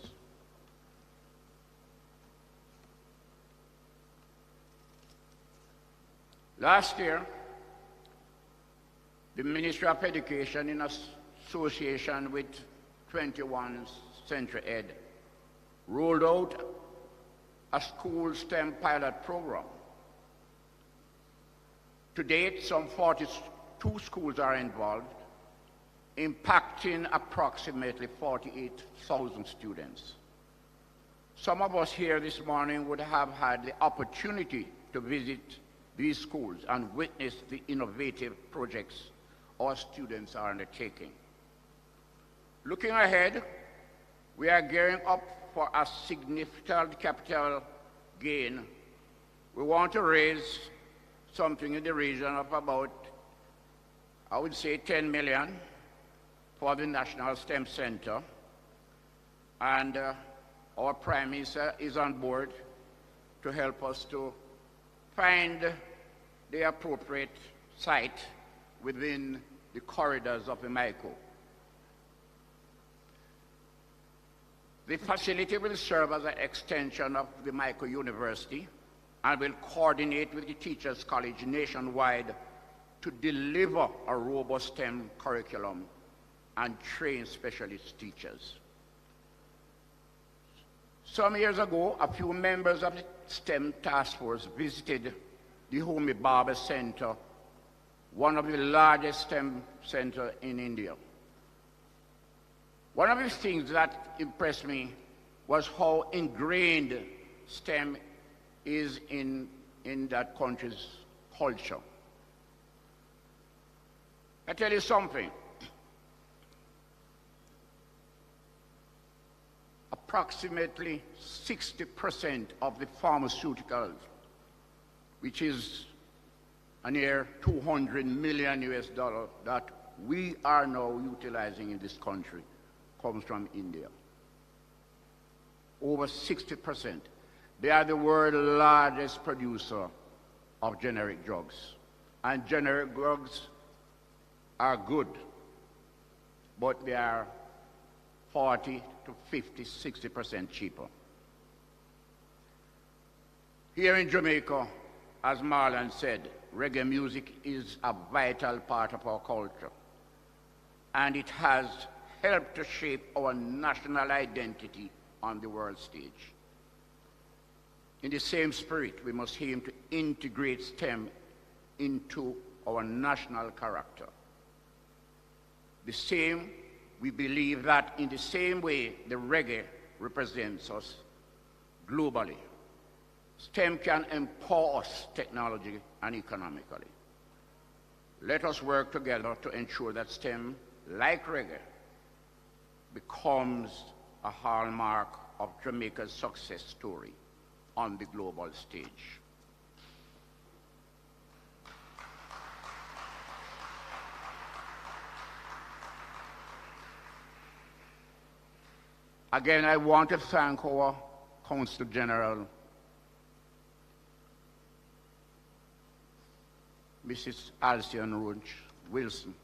Speaker 6: Last year, the Ministry of Education, in association with 21 Central Ed, rolled out a school STEM pilot program. To date, some 42 schools are involved, impacting approximately 48,000 students. Some of us here this morning would have had the opportunity to visit these schools and witness the innovative projects our students are undertaking. Looking ahead, we are gearing up for a significant capital gain. We want to raise something in the region of about, I would say, 10 million for the National STEM Center. And our Prime Minister is on board to help us to find the appropriate site within the corridors of the MICO. The facility will serve as an extension of the MICO University and will coordinate with the Teachers College nationwide to deliver a robust STEM curriculum and train specialist teachers. Some years ago, a few members of the STEM task force visited the Homi Bhabha Center, one of the largest STEM centers in India. One of the things that impressed me was how ingrained STEM is in that country's culture. I tell you something. Approximately 60% of the pharmaceuticals, which is a near 200 million US dollars that we are now utilizing in this country, comes from India. Over 60%. They are the world's largest producer of generic drugs. And generic drugs are good, but they are 40 to 50, 60% cheaper. Here in Jamaica, as Marlon said, reggae music is a vital part of our culture, and it has helped to shape our national identity on the world stage. In the same spirit, we must aim to integrate STEM into our national character. We believe that in the same way the reggae represents us globally, STEM can empower us technologically and economically. Let us work together to ensure that STEM, like reggae, becomes a hallmark of Jamaica's success story on the global stage. Again, I want to thank our Consul General, Mrs. Alcian Roach Wilson,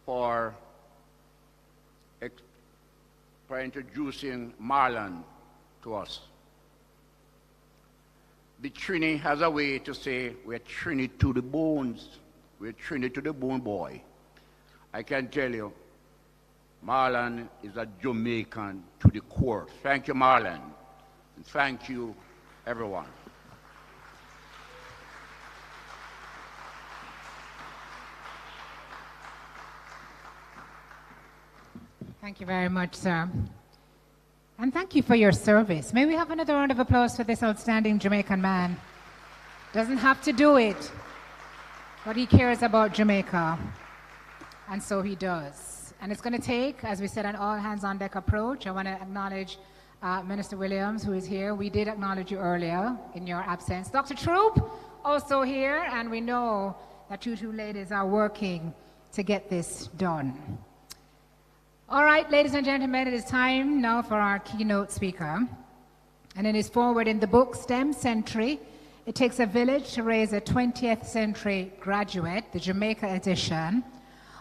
Speaker 6: for introducing Marlon to us. The Trini has a way to say, we're Trini to the bones. We're Trini to the bone boy. I can tell you, Marlon is a Jamaican to the core. Thank you, Marlon. And thank you, everyone.
Speaker 2: Thank you very much, sir. And thank you for your service. May we have another round of applause for this outstanding Jamaican man? Doesn't have to do it, but he cares about Jamaica, and so he does. And it's going to take, as we said, an all-hands-on-deck approach. I want to acknowledge Minister Williams, who is here. We did acknowledge you earlier in your absence. Dr. Troop, also here, and we know that you two ladies are working to get this done. All right, ladies and gentlemen, it is time now for our keynote speaker. And it is forward in the book, STEM Century. It takes a village to raise a 20th century graduate, the Jamaica edition.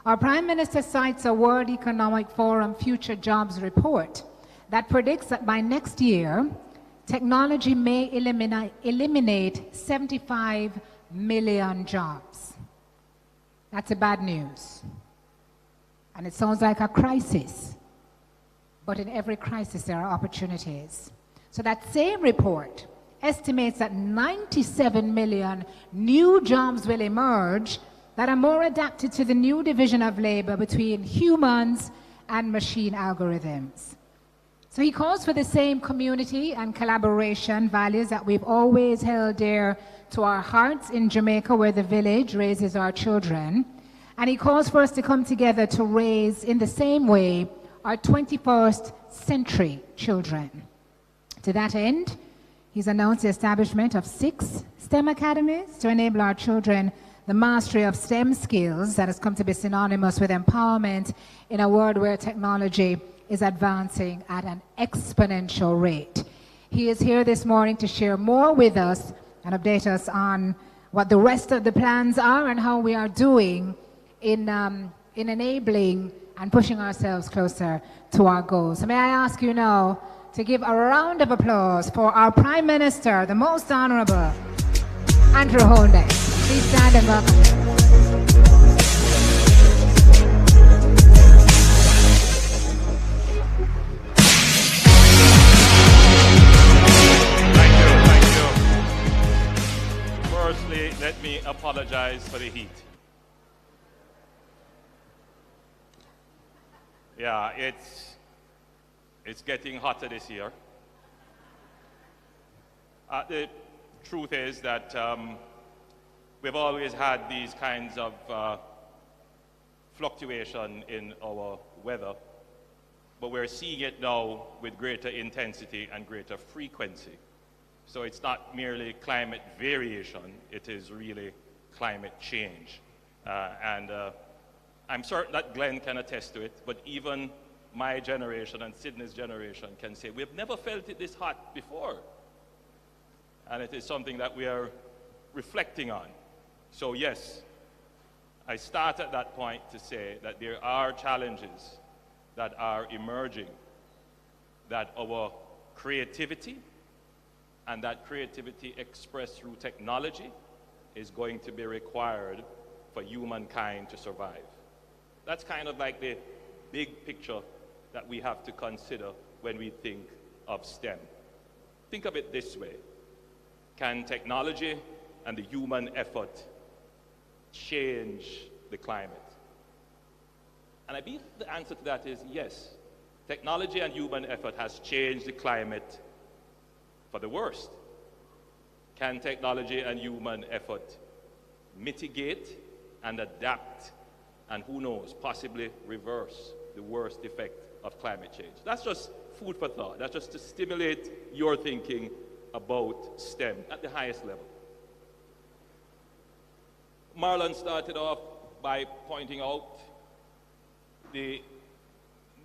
Speaker 2: Our Prime Minister cites a World Economic Forum Future Jobs report that predicts that by next year, technology may eliminate 75 million jobs. That's a bad news. And it sounds like a crisis. But in every crisis, there are opportunities. So that same report estimates that 97 million new jobs will emerge that are more adapted to the new division of labor between humans and machine algorithms. So he calls for the same community and collaboration values that we've always held dear to our hearts in Jamaica, where the village raises our children. And he calls for us to come together to raise, in the same way, our 21st century children. To that end, he's announced the establishment of 6 STEM academies to enable our children the mastery of STEM skills that has come to be synonymous with empowerment in a world where technology is advancing at an exponential rate. He is here this morning to share more with us and update us on what the rest of the plans are and how we are doing in enabling and pushing ourselves closer to our goals. So may I ask you now to give a round of applause for our Prime Minister, the Most Honorable Andrew Holness. Please stand and welcome him.
Speaker 5: Thank you. Firstly, let me apologize for the heat. Yeah, it's getting hotter this year. The truth is that
Speaker 7: we've always had these kinds of fluctuation in our weather, but we're seeing it now with greater intensity and greater frequency. So it's not merely climate variation, it is really climate change. I'm certain that Glenn can attest to it, but even my generation and Sydney's generation can say, we've never felt it this hot before. And it is something that we are reflecting on. So yes, I start at that point to say that there are challenges that are emerging, that our creativity, and that creativity expressed through technology, is going to be required for humankind to survive. That's kind of like the big picture that we have to consider when we think of STEM. Think of it this way. Can technology and the human effort change the climate? And I believe the answer to that is yes. Technology and human effort has changed the climate for the worst. Can technology and human effort mitigate and adapt and, who knows, possibly reverse the worst effect of climate change? That's just food for thought. That's just to stimulate your thinking about STEM at the highest level. Marlon started off by pointing out the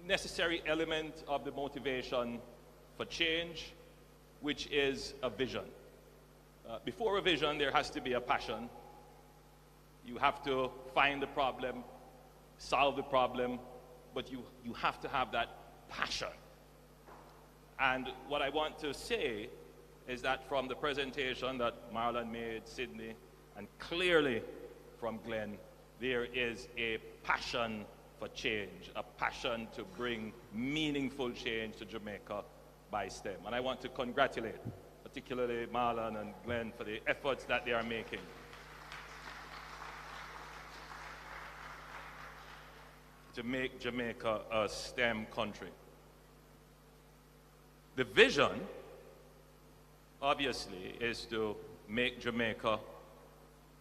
Speaker 7: necessary element of the motivation for change, which is a vision. Before a vision, there has to be a passion. You have to find the problem, solve the problem, but you have to have that passion. And what I want to say is that from the presentation that Marlon made, Sydney, and clearly from Glenn, there is a passion for change, a passion to bring meaningful change to Jamaica by STEM. And I want to congratulate particularly Marlon and Glenn for the efforts that they are making. To make Jamaica a STEM country. The vision, obviously, is to make Jamaica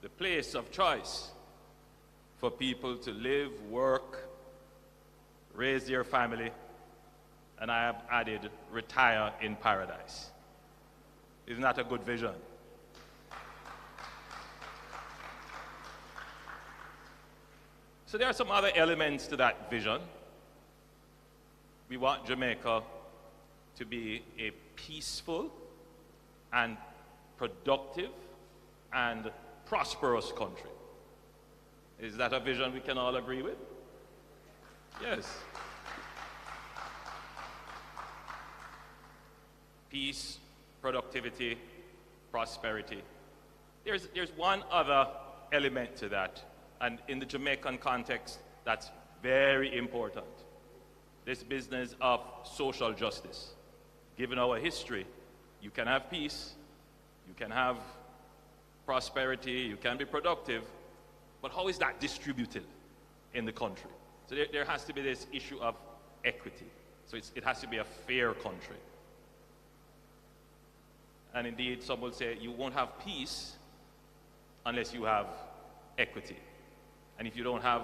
Speaker 7: the place of choice for people to live, work, raise their family, and I have added, retire in paradise. Isn't that a good vision? So there are some other elements to that vision. We want Jamaica to be a peaceful and productive and prosperous country. Is that a vision we can all agree with? Yes. Peace, productivity, prosperity. There's one other element to that, and in the Jamaican context, that's very important. This business of social justice. Given our history, you can have peace, you can have prosperity, you can be productive, but how is that distributed in the country? So there has to be this issue of equity. So it has to be a fair country. And indeed, some will say you won't have peace unless you have equity. And if you don't have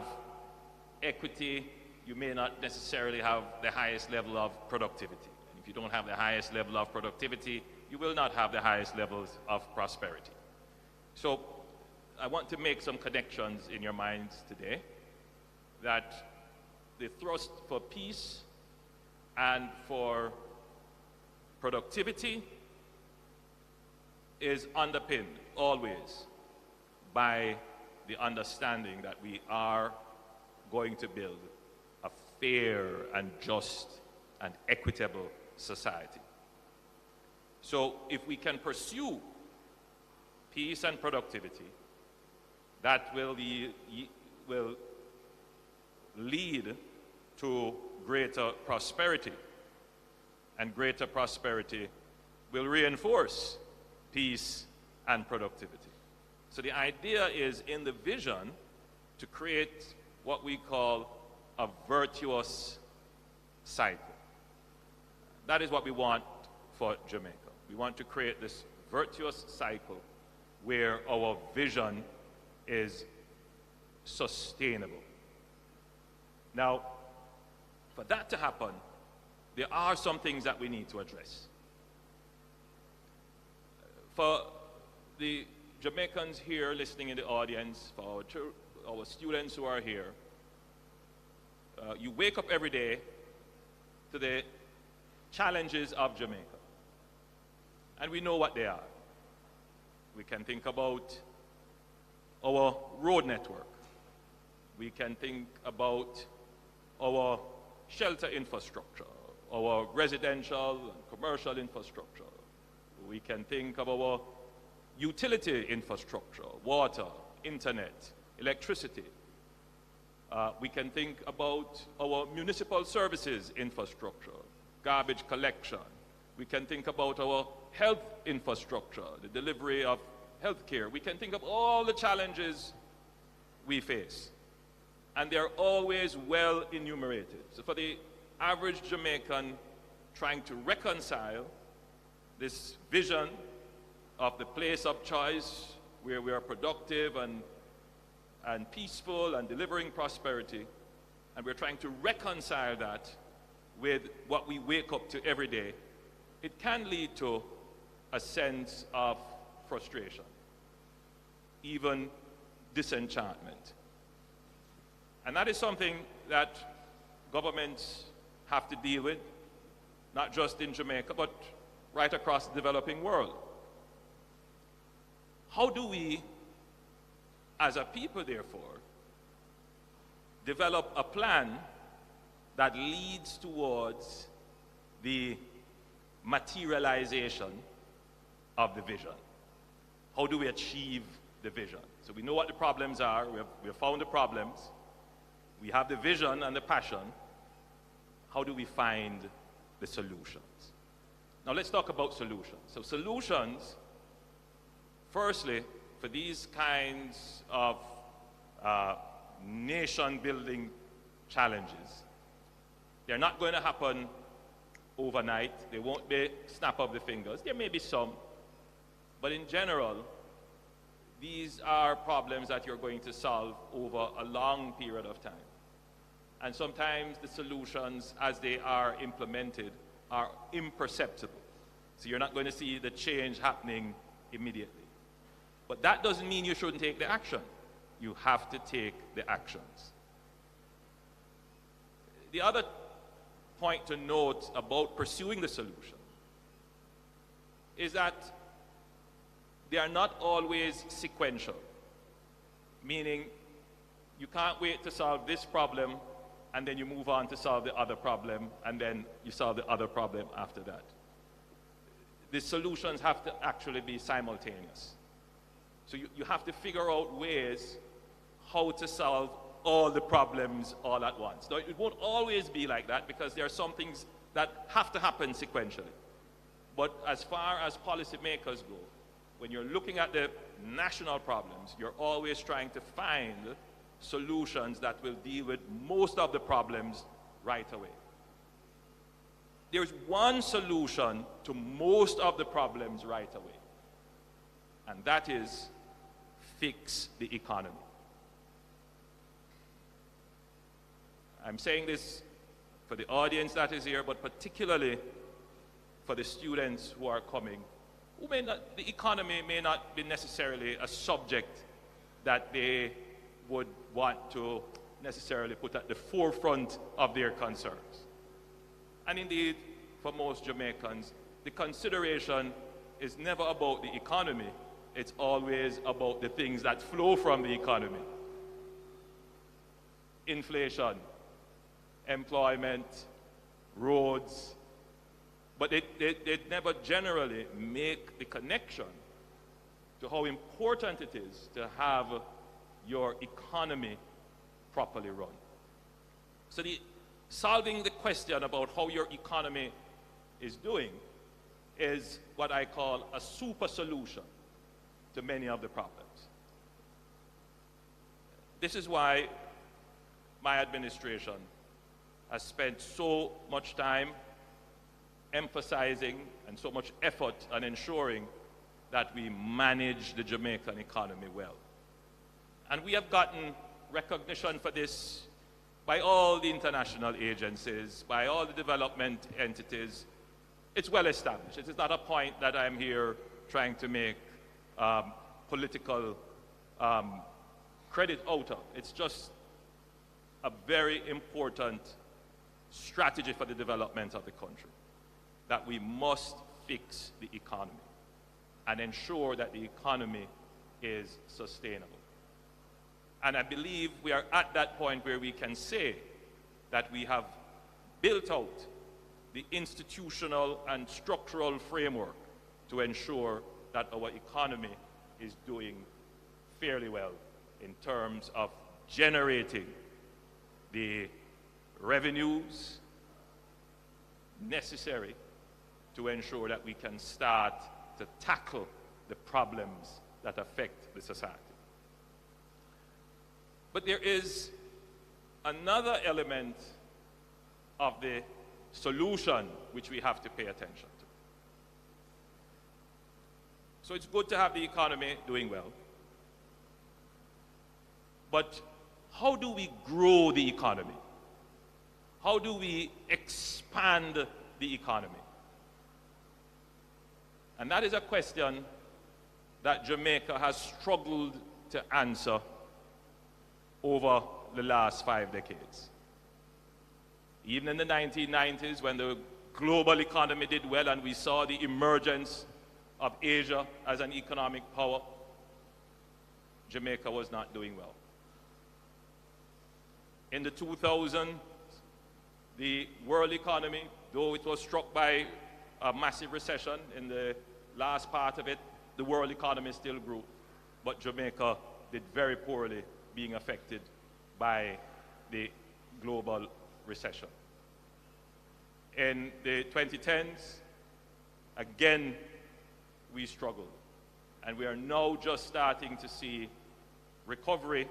Speaker 7: equity, you may not necessarily have the highest level of productivity. And if you don't have the highest level of productivity, you will not have the highest levels of prosperity. So I want to make some connections in your minds today that the thrust for peace and for productivity is underpinned always by the understanding that we are going to build a fair and just and equitable society. So if we can pursue peace and productivity, that will lead to greater prosperity, and greater prosperity will reinforce peace and productivity. So the idea is in the vision to create what we call a virtuous cycle. That is what we want for Jamaica. We want to create this virtuous cycle where our vision is sustainable. Now, for that to happen, there are some things that we need to address. For the Jamaicans here listening in the audience, for our students who are here, you wake up every day to the challenges of Jamaica. And we know what they are. We can think about our road network. We can think about our shelter infrastructure, our residential and commercial infrastructure. We can think of our utility infrastructure, water, internet, electricity. We can think about our municipal services infrastructure, garbage collection. We can think about our health infrastructure, the delivery of health care. We can think of all the challenges we face. And they're always well enumerated. So for the average Jamaican trying to reconcile this vision of the place of choice where we are productive and peaceful and delivering prosperity, and we're trying to reconcile that with what we wake up to every day, it can lead to a sense of frustration, even disenchantment. And that is something that governments have to deal with, not just in Jamaica, but right across the developing world. How do we, as a people, therefore, develop a plan that leads towards the materialization of the vision? How do we achieve the vision? So we know what the problems are. We have found the problems. We have the vision and the passion. How do we find the solutions? Now let's talk about solutions. So solutions, firstly, for these kinds of nation-building challenges, they're not going to happen overnight. They won't be snap of the fingers. There may be some, but in general, these are problems that you're going to solve over a long period of time. And sometimes the solutions, as they are implemented, are imperceptible. So you're not going to see the change happening immediately. But that doesn't mean you shouldn't take the action. You have to take the actions. The other point to note about pursuing the solution is that they are not always sequential, meaning you can't wait to solve this problem and then you move on to solve the other problem, and then you solve the other problem after that. The solutions have to actually be simultaneous. So you have to figure out ways how to solve all the problems all at once. Now, it won't always be like that because there are some things that have to happen sequentially. But as far as policymakers go, when you're looking at the national problems, you're always trying to find solutions that will deal with most of the problems right away. There's one solution to most of the problems right away, and that is fix the economy. I'm saying this for the audience that is here, but particularly for the students who are coming, who may not, the economy may not be necessarily a subject that they would want to necessarily put at the forefront of their concerns. And indeed, for most Jamaicans, the consideration is never about the economy, it's always about the things that flow from the economy. Inflation, employment, roads, but they never generally make the connection to how important it is to have your economy properly run. So solving the question about how your economy is doing is what I call a super solution to many of the problems. This is why my administration has spent so much time emphasizing and so much effort on ensuring that we manage the Jamaican economy well. And we have gotten recognition for this by all the international agencies, by all the development entities. It's well established. It is not a point that I'm here trying to make political credit out of. It's just a very important strategy for the development of the country, that we must fix the economy and ensure that the economy is sustainable. And I believe we are at that point where we can say that we have built out the institutional and structural framework to ensure that our economy is doing fairly well in terms of generating the revenues necessary to ensure that we can start to tackle the problems that affect the society. But there is another element of the solution which we have to pay attention to. So it's good to have the economy doing well. But how do we grow the economy? How do we expand the economy? And that is a question that Jamaica has struggled to answer over the last 5 decades. Even in the 1990s, when the global economy did well and we saw the emergence of Asia as an economic power, Jamaica was not doing well. In the 2000s, the world economy, though it was struck by a massive recession in the last part of it, the world economy still grew. But Jamaica did very poorly, being affected by the global recession. In the 2010s, again, we struggled. And we are now just starting to see recovery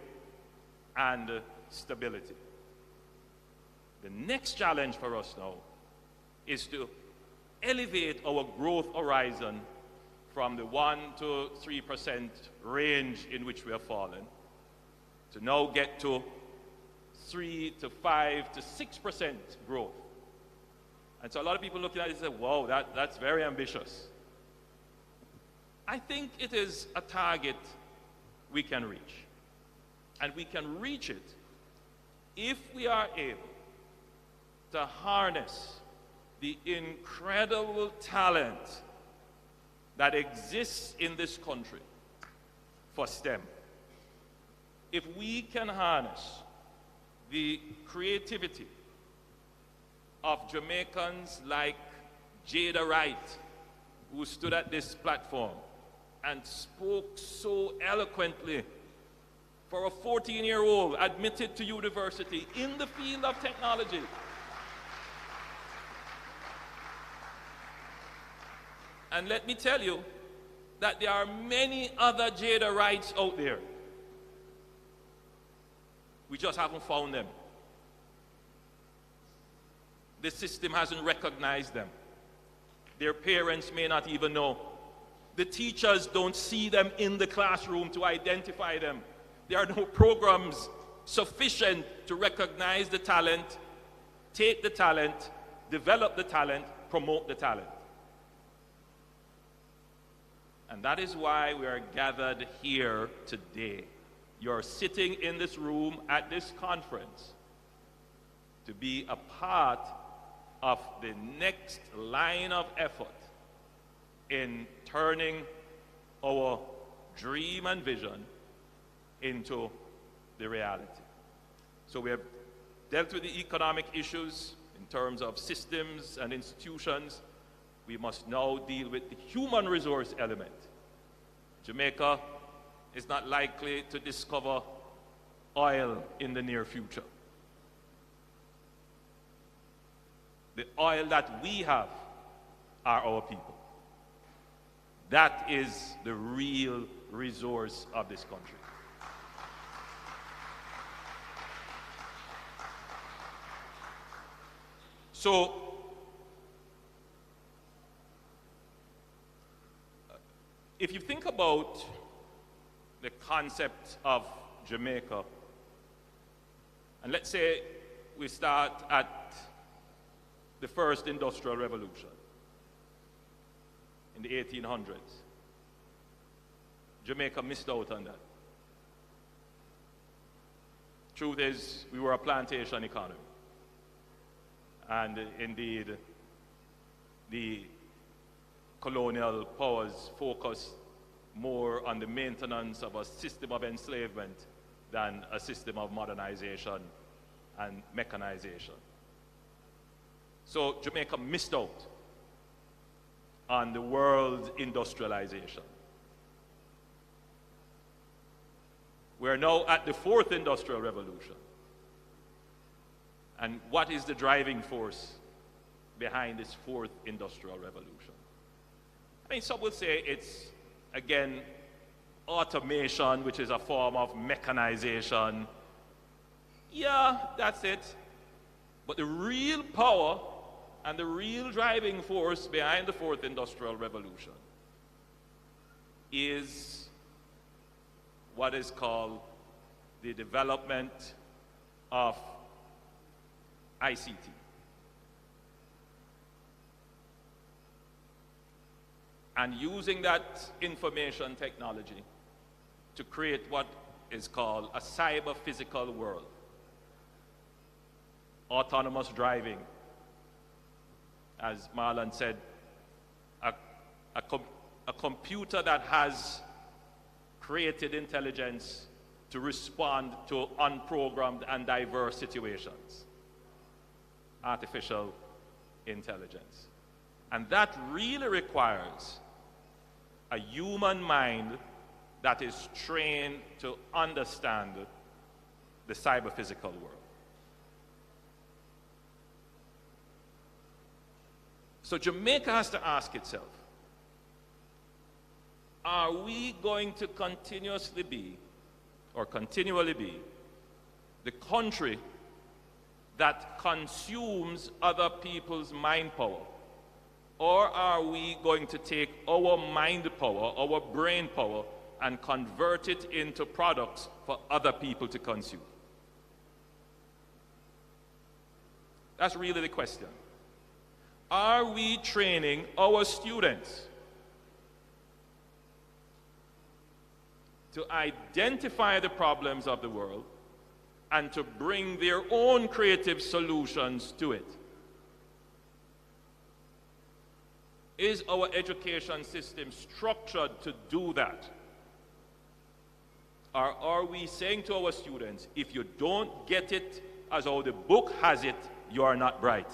Speaker 7: and stability. The next challenge for us now is to elevate our growth horizon from the 1 to 3% range in which we have fallen to now get to 3 to 5 to 6% growth. And so a lot of people looking at it and say, wow, that's very ambitious. I think it is a target we can reach. And we can reach it if we are able to harness the incredible talent that exists in this country for STEM. If we can harness the creativity of Jamaicans like Jada Wright, who stood at this platform and spoke so eloquently for a 14-year-old admitted to university in the field of technology. And let me tell you that there are many other Jada Wrights out there. We just haven't found them. The system hasn't recognized them. Their parents may not even know. The teachers don't see them in the classroom to identify them. There are no programs sufficient to recognize the talent, take the talent, develop the talent, promote the talent. And that is why we are gathered here today. You're sitting in this room at this conference to be a part of the next line of effort in turning our dream and vision into the reality. So we have dealt with the economic issues in terms of systems and institutions. We must now deal with the human resource element. Jamaica is not likely to discover oil in the near future. The oil that we have are our people. That is the real resource of this country. So, if you think about the concept of Jamaica. And let's say we start at the first industrial revolution in the 1800s. Jamaica missed out on that. Truth is, we were a plantation economy. And indeed, the colonial powers focused more on the maintenance of a system of enslavement than a system of modernization and mechanization. So Jamaica missed out on the world's industrialization. We're now at the fourth industrial revolution. And what is the driving force behind this fourth industrial revolution? I mean, some will say it's, again, automation, which is a form of mechanization. Yeah, that's it. But the real power and the real driving force behind the fourth industrial revolution is what is called the development of ICT. And using that information technology to create what is called a cyber-physical world. Autonomous driving. As Marlon said, a computer that has created intelligence to respond to unprogrammed and diverse situations. Artificial intelligence. And that really requires a human mind that is trained to understand the cyber-physical world. So Jamaica has to ask itself, are we going to continually be the country that consumes other people's mind power? Or are we going to take our mind power, our brain power, and convert it into products for other people to consume? That's really the question. Are we training our students to identify the problems of the world and to bring their own creative solutions to it? Is our education system structured to do that? Or are we saying to our students, if you don't get it as how the book has it, you are not bright?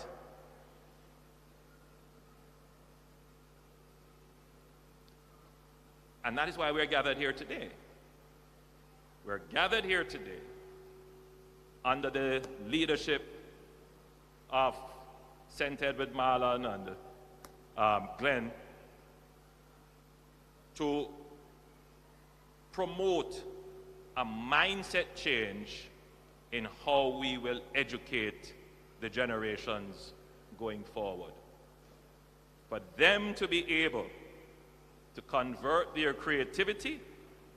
Speaker 7: And that is why we're gathered here today. We're gathered here today under the leadership of St. Edward Marlon and Glenn to promote a mindset change in how we will educate the generations going forward. For them to be able to convert their creativity,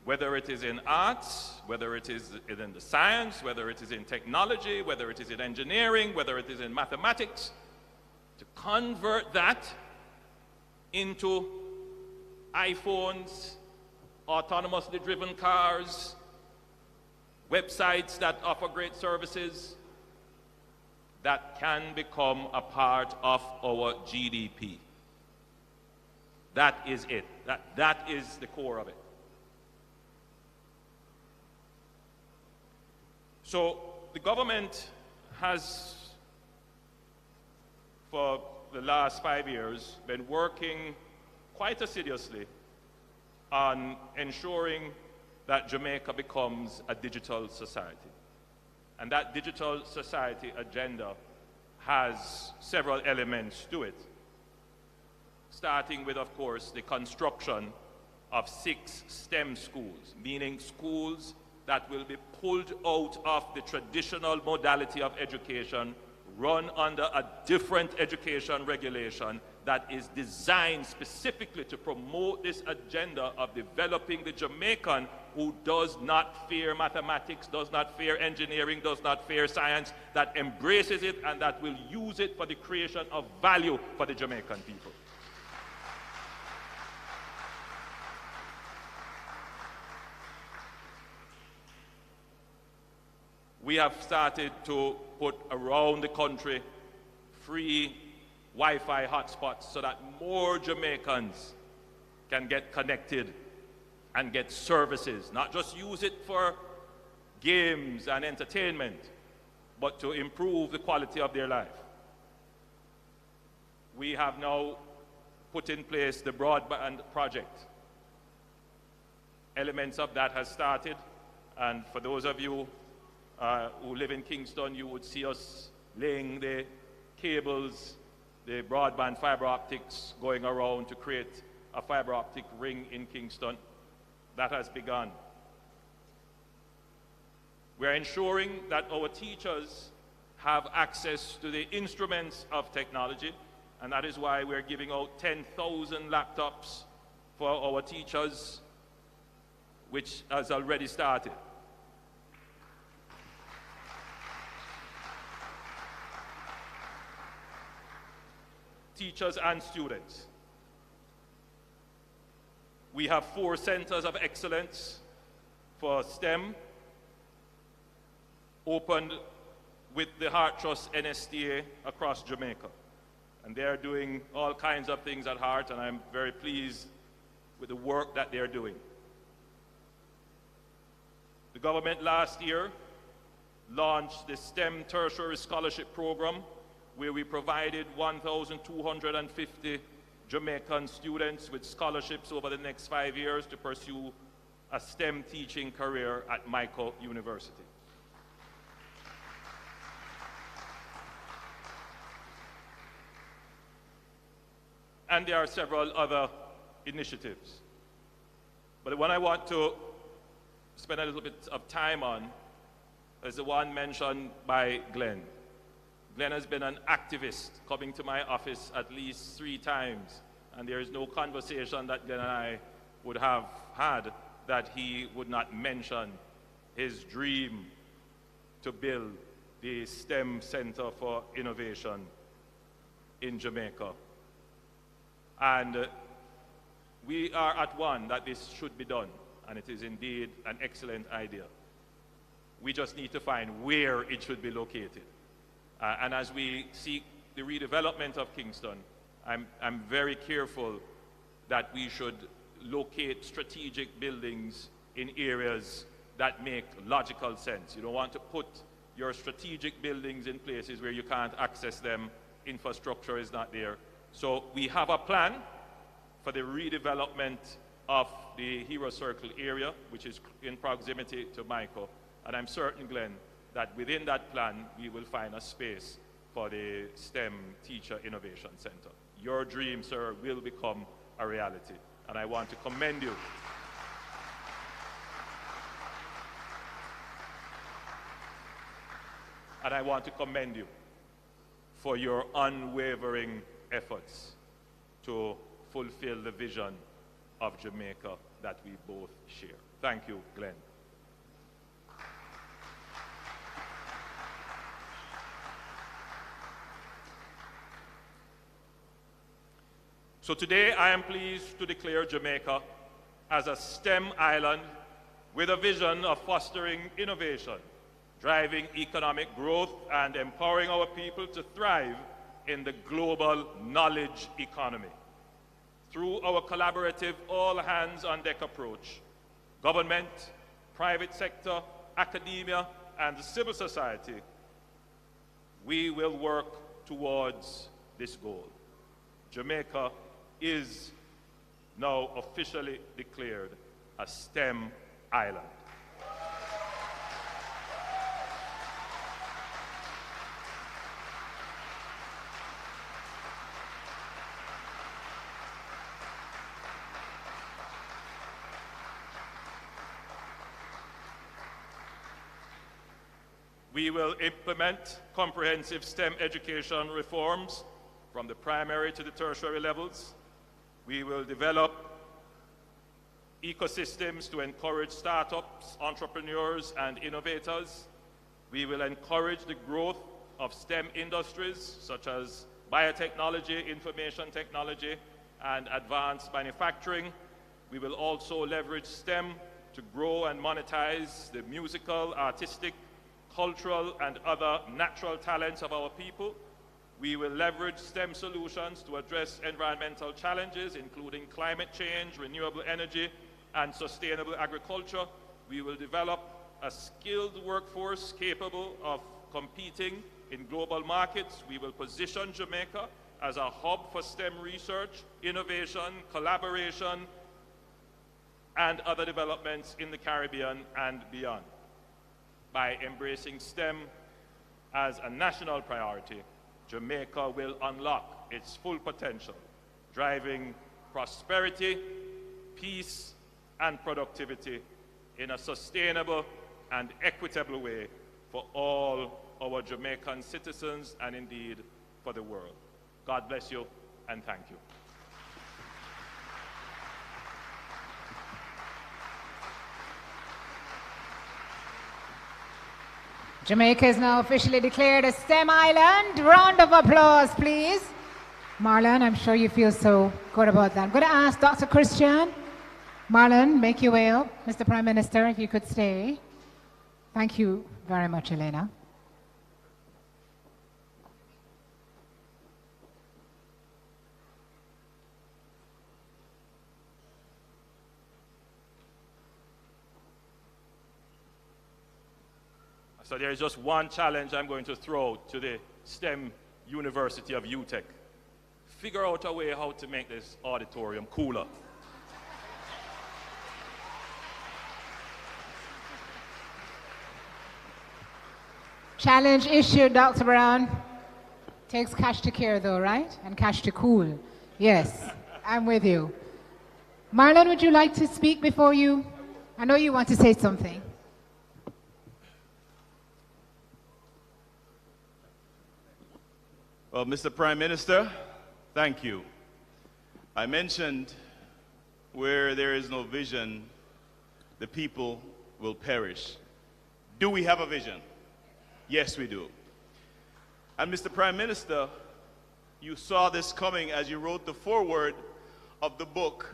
Speaker 7: whether it is in arts, whether it is in the science, whether it is in technology, whether it is in engineering, whether it is in mathematics, to convert that into iPhones, autonomously driven cars, websites that offer great services, that can become a part of our GDP. That is it. That is the core of it. So the government has, for the last 5 years, been working quite assiduously on ensuring that Jamaica becomes a digital society. And that digital society agenda has several elements to it, starting with, of course, the construction of 6 STEM schools, meaning schools that will be pulled out of the traditional modality of education, run under a different education regulation, that is designed specifically to promote this agenda of developing the Jamaican who does not fear mathematics, does not fear engineering, does not fear science, that embraces it and that will use it for the creation of value for the Jamaican people. We have started to put around the country free Wi-Fi hotspots so that more Jamaicans can get connected and get services, not just use it for games and entertainment, but to improve the quality of their life. We have now put in place the broadband project. Elements of that has started, and for those of you who live in Kingston, you would see us laying the cables, the broadband fiber optics going around to create a fiber optic ring in Kingston. That has begun. We're ensuring that our teachers have access to the instruments of technology, and that is why we're giving out 10,000 laptops for our teachers, which has already started. Teachers and students. We have 4 centers of excellence for STEM, opened with the Heart Trust NSTA across Jamaica. And they're doing all kinds of things at Heart, and I'm very pleased with the work that they're doing. The government last year launched the STEM Tertiary Scholarship Program, where we provided 1,250 Jamaican students with scholarships over the next 5 years to pursue a STEM teaching career at Michael University. And there are several other initiatives. But the one I want to spend a little bit of time on is the one mentioned by Glenn. Glenn has been an activist coming to my office at least 3 times, and there is no conversation that Glenn and I would have had that he would not mention his dream to build the STEM Center for Innovation in Jamaica. And we are at one that this should be done, and it is indeed an excellent idea. We just need to find where it should be located. And as we seek the redevelopment of Kingston, I'm very careful that we should locate strategic buildings in areas that make logical sense. You don't want to put your strategic buildings in places where you can't access them, infrastructure is not there. So we have a plan for the redevelopment of the Hero Circle area, which is in proximity to Michael. And I'm certain, Glenn, that within that plan, we will find a space for the STEM Teacher Innovation Center. Your dream, sir, will become a reality, and I want to commend you. And I want to commend you for your unwavering efforts to fulfill the vision of Jamaica that we both share. Thank you, Glenn. So today I am pleased to declare Jamaica as a STEM island with a vision of fostering innovation, driving economic growth, and empowering our people to thrive in the global knowledge economy. Through our collaborative all-hands-on-deck approach, government, private sector, academia, and civil society, we will work towards this goal. Jamaica is now officially declared a STEM island. We will implement comprehensive STEM education reforms from the primary to the tertiary levels. We will develop ecosystems to encourage startups, entrepreneurs, and innovators. We will encourage the growth of STEM industries such as biotechnology, information technology, and advanced manufacturing. We will also leverage STEM to grow and monetize the musical, artistic, cultural, and other natural talents of our people. We will leverage STEM solutions to address environmental challenges, including climate change, renewable energy, and sustainable agriculture. We will develop a skilled workforce capable of competing in global markets. We will position Jamaica as a hub for STEM research, innovation, collaboration, and other developments in the Caribbean and beyond. By embracing STEM as a national priority, Jamaica will unlock its full potential, driving prosperity, peace, and productivity in a sustainable and equitable way for all our Jamaican citizens and indeed for the world. God bless you and thank you.
Speaker 2: Jamaica is now officially declared a STEM island. Round of applause, please. Marlon, I'm sure you feel so good about that. I'm going to ask Dr. Christian. Marlon, make your way up. Mr. Prime Minister, if you could stay. Thank you very much, Elena.
Speaker 7: So there is just one challenge I'm going to throw to the STEM University of UTech. Figure out a way how to make this auditorium cooler.
Speaker 2: Challenge issued, Dr. Brown. Takes cash to care though, right? And cash to cool. Yes, I'm with you. Marlon, would you like to speak before you? I know you want to say something.
Speaker 5: Well, Mr. Prime Minister, thank you. I mentioned where there is no vision, the people will perish. Do we have a vision? Yes, we do. And Mr. Prime Minister, you saw this coming as you wrote the foreword of the book,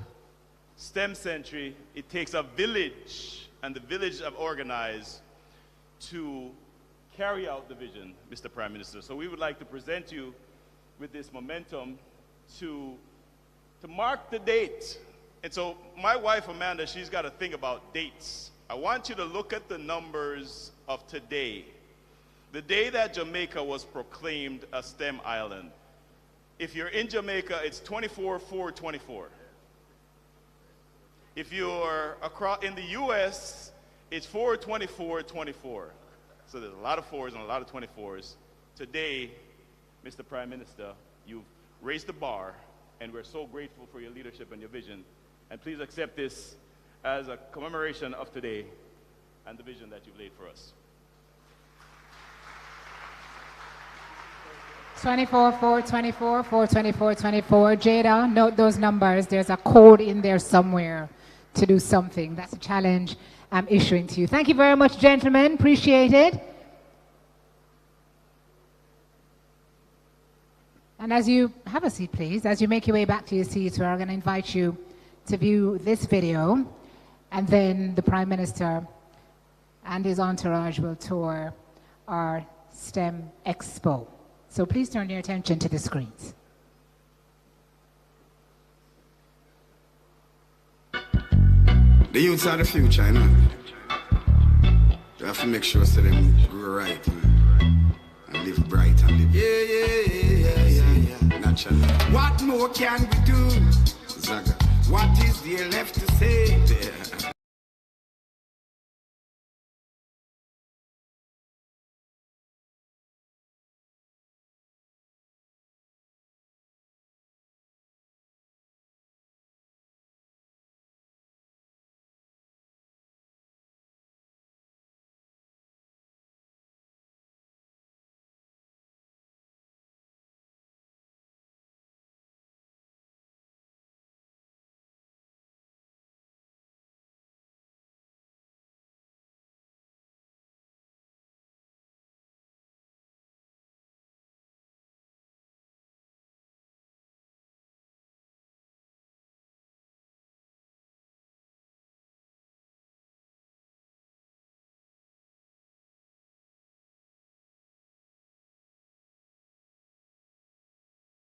Speaker 5: STEM Century. It takes a village, and the village have organized to carry out the vision, Mr. Prime Minister. So we would like to present you with this momentum to mark the date. And so my wife, Amanda, she's got to think about dates. I want you to look at the numbers of today. The day that Jamaica was proclaimed a STEM island. If you're in Jamaica, it's 24/4/24. If you're across in the US, it's 4/24/24. So there's a lot of fours and a lot of 24s. Today, Mr. Prime Minister, you've raised the bar, and we're so grateful for your leadership and your vision. And please accept this as a commemoration of today and the vision that you've laid for us.
Speaker 2: 24/4/24, 4/24/24. Jada, note those numbers. There's a code in there somewhere to do something. That's a challenge I'm issuing to you. Thank you very much, gentlemen. Appreciate it. And as you have a seat, please, as you make your way back to your seats, we're going to invite you to view this video, and then the Prime Minister and his entourage will tour our STEM Expo. So please turn your attention to the screens.
Speaker 8: The youths are the future, you know. You have to make sure so them grow right, you know, and live bright and live. Yeah. Naturally. What more can we do? Zaga. What is there left to say?